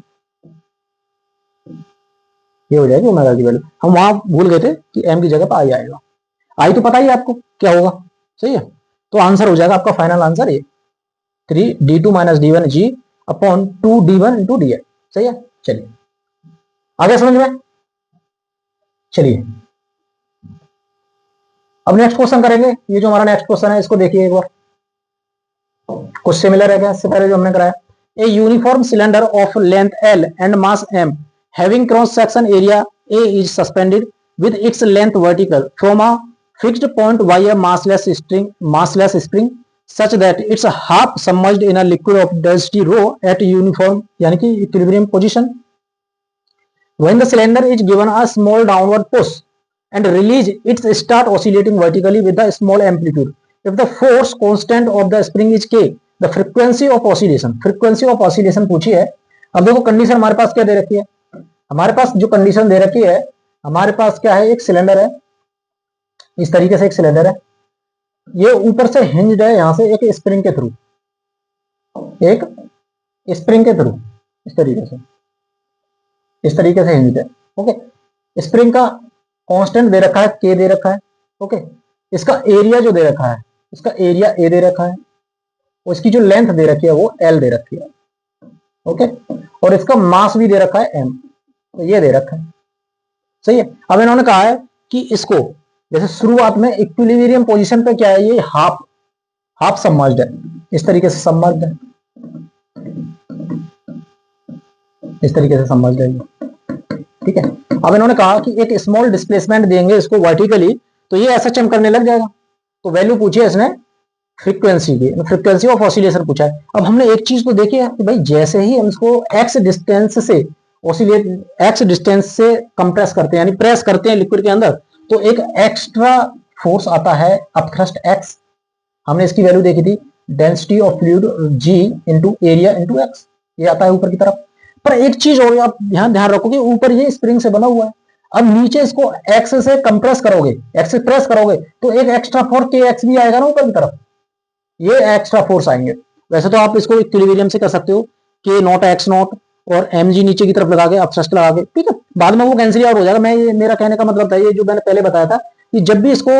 ये हो जाएगी ओमेगा की वैल्यू, हम वहां भूल गए थे कि एम की जगह पर आई आएगा, आई तो पता ही है आपको क्या होगा, सही है, तो आंसर हो जाएगा आपका फाइनल आंसर ये 3 d2 minus d1 G upon 2 d1 into D L, सही है, चलिए आगे समझ में? चलिए अब नेक्स्ट क्वेश्चन करेंगे। ये जो हमारा नेक्स्ट क्वेश्चन है इसको देखिए एक बार, कुछ सिमिलर है क्या इससे पहले जो हमने कराया। A uniform cylinder of length L and mass am having cross section area A is suspended with its length vertical from a fixed point by a massless spring such that it's half submerged in a liquid of density rho at uniform यानी कि equilibrium position. When the cylinder is given a small downward push and release, it start oscillating vertically with a small amplitude. If the force constant of the spring is k, the frequency of oscillation पूछी है। अब देखो condition हमारे पास क्या दे रखी है, हमारे पास जो कंडीशन दे रखी है, हमारे पास क्या है, एक सिलेंडर है, इस तरीके से एक सिलेंडर है, ये ऊपर से हिंज्ड है यहां से एक स्प्रिंग के थ्रू, इस तरीके से हिंज्ड है। ओके, स्प्रिंग का कांस्टेंट दे रखा है के दे रखा है। ओके, इसका एरिया जो दे रखा है, इसका एरिया ए दे रखा है, और इसकी जो लेंथ दे रखी है वो एल दे रखी है। ओके, और इसका मास भी दे रखा है एम, तो ये दे रखा है, सही है। अब इन्होंने कहा है कि इसको जैसे शुरुआत में इक्विलिब्रियम पोजीशन पे क्या है, ये हाफ सबमर्ज्ड है, इस तरीके से सबमर्ज्ड है, इस तरीके से सबमर्ज्ड है, ठीक है। अब इन्होंने कहा कि एक स्मॉल डिस्प्लेसमेंट देंगे इसको वर्टिकली, तो ये ऐसा चम करने लग जाएगा। तो वैल्यू पूछी है इसने फ्रीक्वेंसी की, फ्रीक्वेंसी ऑफ ऑसिलेशन पूछा है। अब हमने एक चीज को देखी है कि भाई जैसे ही हम इसको एक्स डिस्टेंस से कंप्रेस करते हैं यानी प्रेस करते हैं लिक्विड के अंदर, तो एक एक्स्ट्रा फोर्स आता है अपथ्रस्ट एक्स। हमने इसकी वैल्यू देखी थी, density of fluid G into area into X, ये आता है ऊपर की तरफ। पर एक चीज और आप ध्यान रखो कि ऊपर ये स्प्रिंग से बना हुआ है, अब नीचे इसको एक्स से कंप्रेस करोगे, एक्स से प्रेस करोगे, तो एक एक्स्ट्रा फोर्स के एक्स भी आएगा ना ऊपर की तरफ, ये एक्स्ट्रा फोर्स आएंगे। वैसे तो आप इसको इक्विलिब्रियम से कर सकते हो, के नॉट एक्स नॉट और एम जी नीचे की तरफ लगा के अपथ्रस्ट लगा के, ठीक है, बाद में वो कैंसिल आउट हो जाएगा। मेरा कहने का मतलब था ये जो मैंने पहले बताया था कि जब भी इसको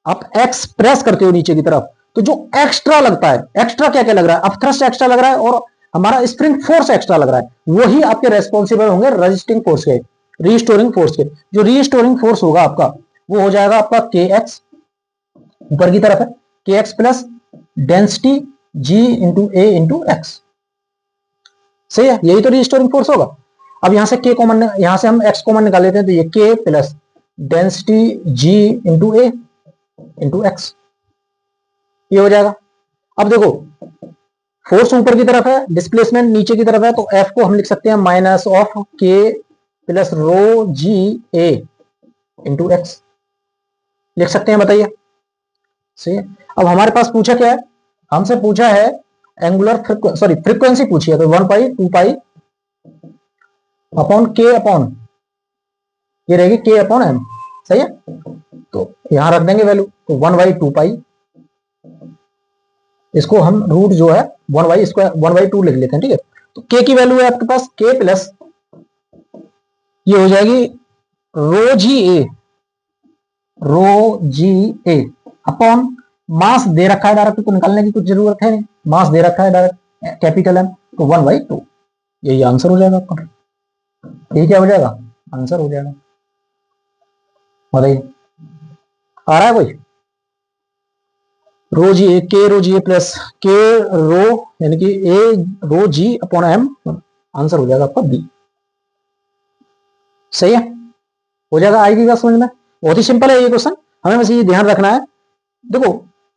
आप एक्स प्रेस करते हो नीचे की तरफ, तो जो एक्स्ट्रा लगता है, एक्स्ट्रा क्या क्या लग रहा है, अपथ्रस्ट एक्स्ट्रा लग रहा है और हमारा स्प्रिंग फोर्स एक्स्ट्रा लग रहा है, वही आपके रेस्पॉन्सिबल होंगे रजिस्टिंग फोर्स के, रीस्टोरिंग फोर्स के। जो रीस्टोरिंग फोर्स होगा आपका वो हो जाएगा आपका के एक्स, ऊपर की तरफ है के x plus density ji into A into x, सही है, यही तो रीस्टोरिंग फोर्स होगा। अब यहां से के कॉमन, यहां से हम एक्स कॉमन निकाल लेते हैं, तो ये के plus density ji into A into X, ये हो जाएगा। अब देखो फोर्स ऊपर की तरफ है, डिस्प्लेसमेंट नीचे की तरफ है, तो एफ को हम लिख सकते हैं माइनस ऑफ के plus rho G A into x, लिख सकते हैं, बताइए, सही है। अब हमारे पास पूछा क्या है, हमसे पूछा है एंगुलर फ्रीक्वेंसी पूछी है, तो 1 पाई 2 पाई अपॉन के अपॉन, ये रहेगी के अपॉन एम, सही है। तो यहां रख देंगे वैल्यू, तो 1/2 पाई, इसको हम रूट जो है 1/2 लिख लेते हैं, ठीक है। तो के की वैल्यू है आपके पास के प्लस, ये हो जाएगी रो जी ए अपॉन मास दे रखा है डायरेक्ट, तो निकालने की कुछ जरूरत है नहीं, मास दे रखा है डायरेक्ट कैपिटल एम, तो 1/2, यही आंसर हो जाएगा आपका। यही क्या हो जाएगा, आंसर हो जाएगा, बताइए आ रहा है कोई। रो जी ए प्लस के रो यानी कि ए रो जी अपॉन एम, आंसर हो जाएगा आपका बी, सही है, हो जाएगा। आएगी क्या समझ में, बहुत ही सिंपल है ये क्वेश्चन, हमें बस ये ध्यान रखना है। देखो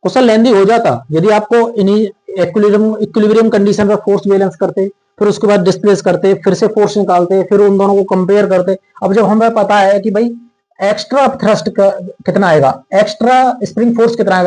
क्वेश्चन लेंदी हो जाता यदि आपको इक्विलिब्रियम कंडीशन पर फोर्स बैलेंस करते, फिर उसके बाद डिस्प्लेस करते, फिर से फोर्स निकालते, फिर उन दोनों को कंपेयर करते। अब जब हमें पता है कि भाई एक्स्ट्रा थ्रस्ट कितना आएगा, एक्स्ट्रा स्प्रिंग फोर्स कितना आएगा,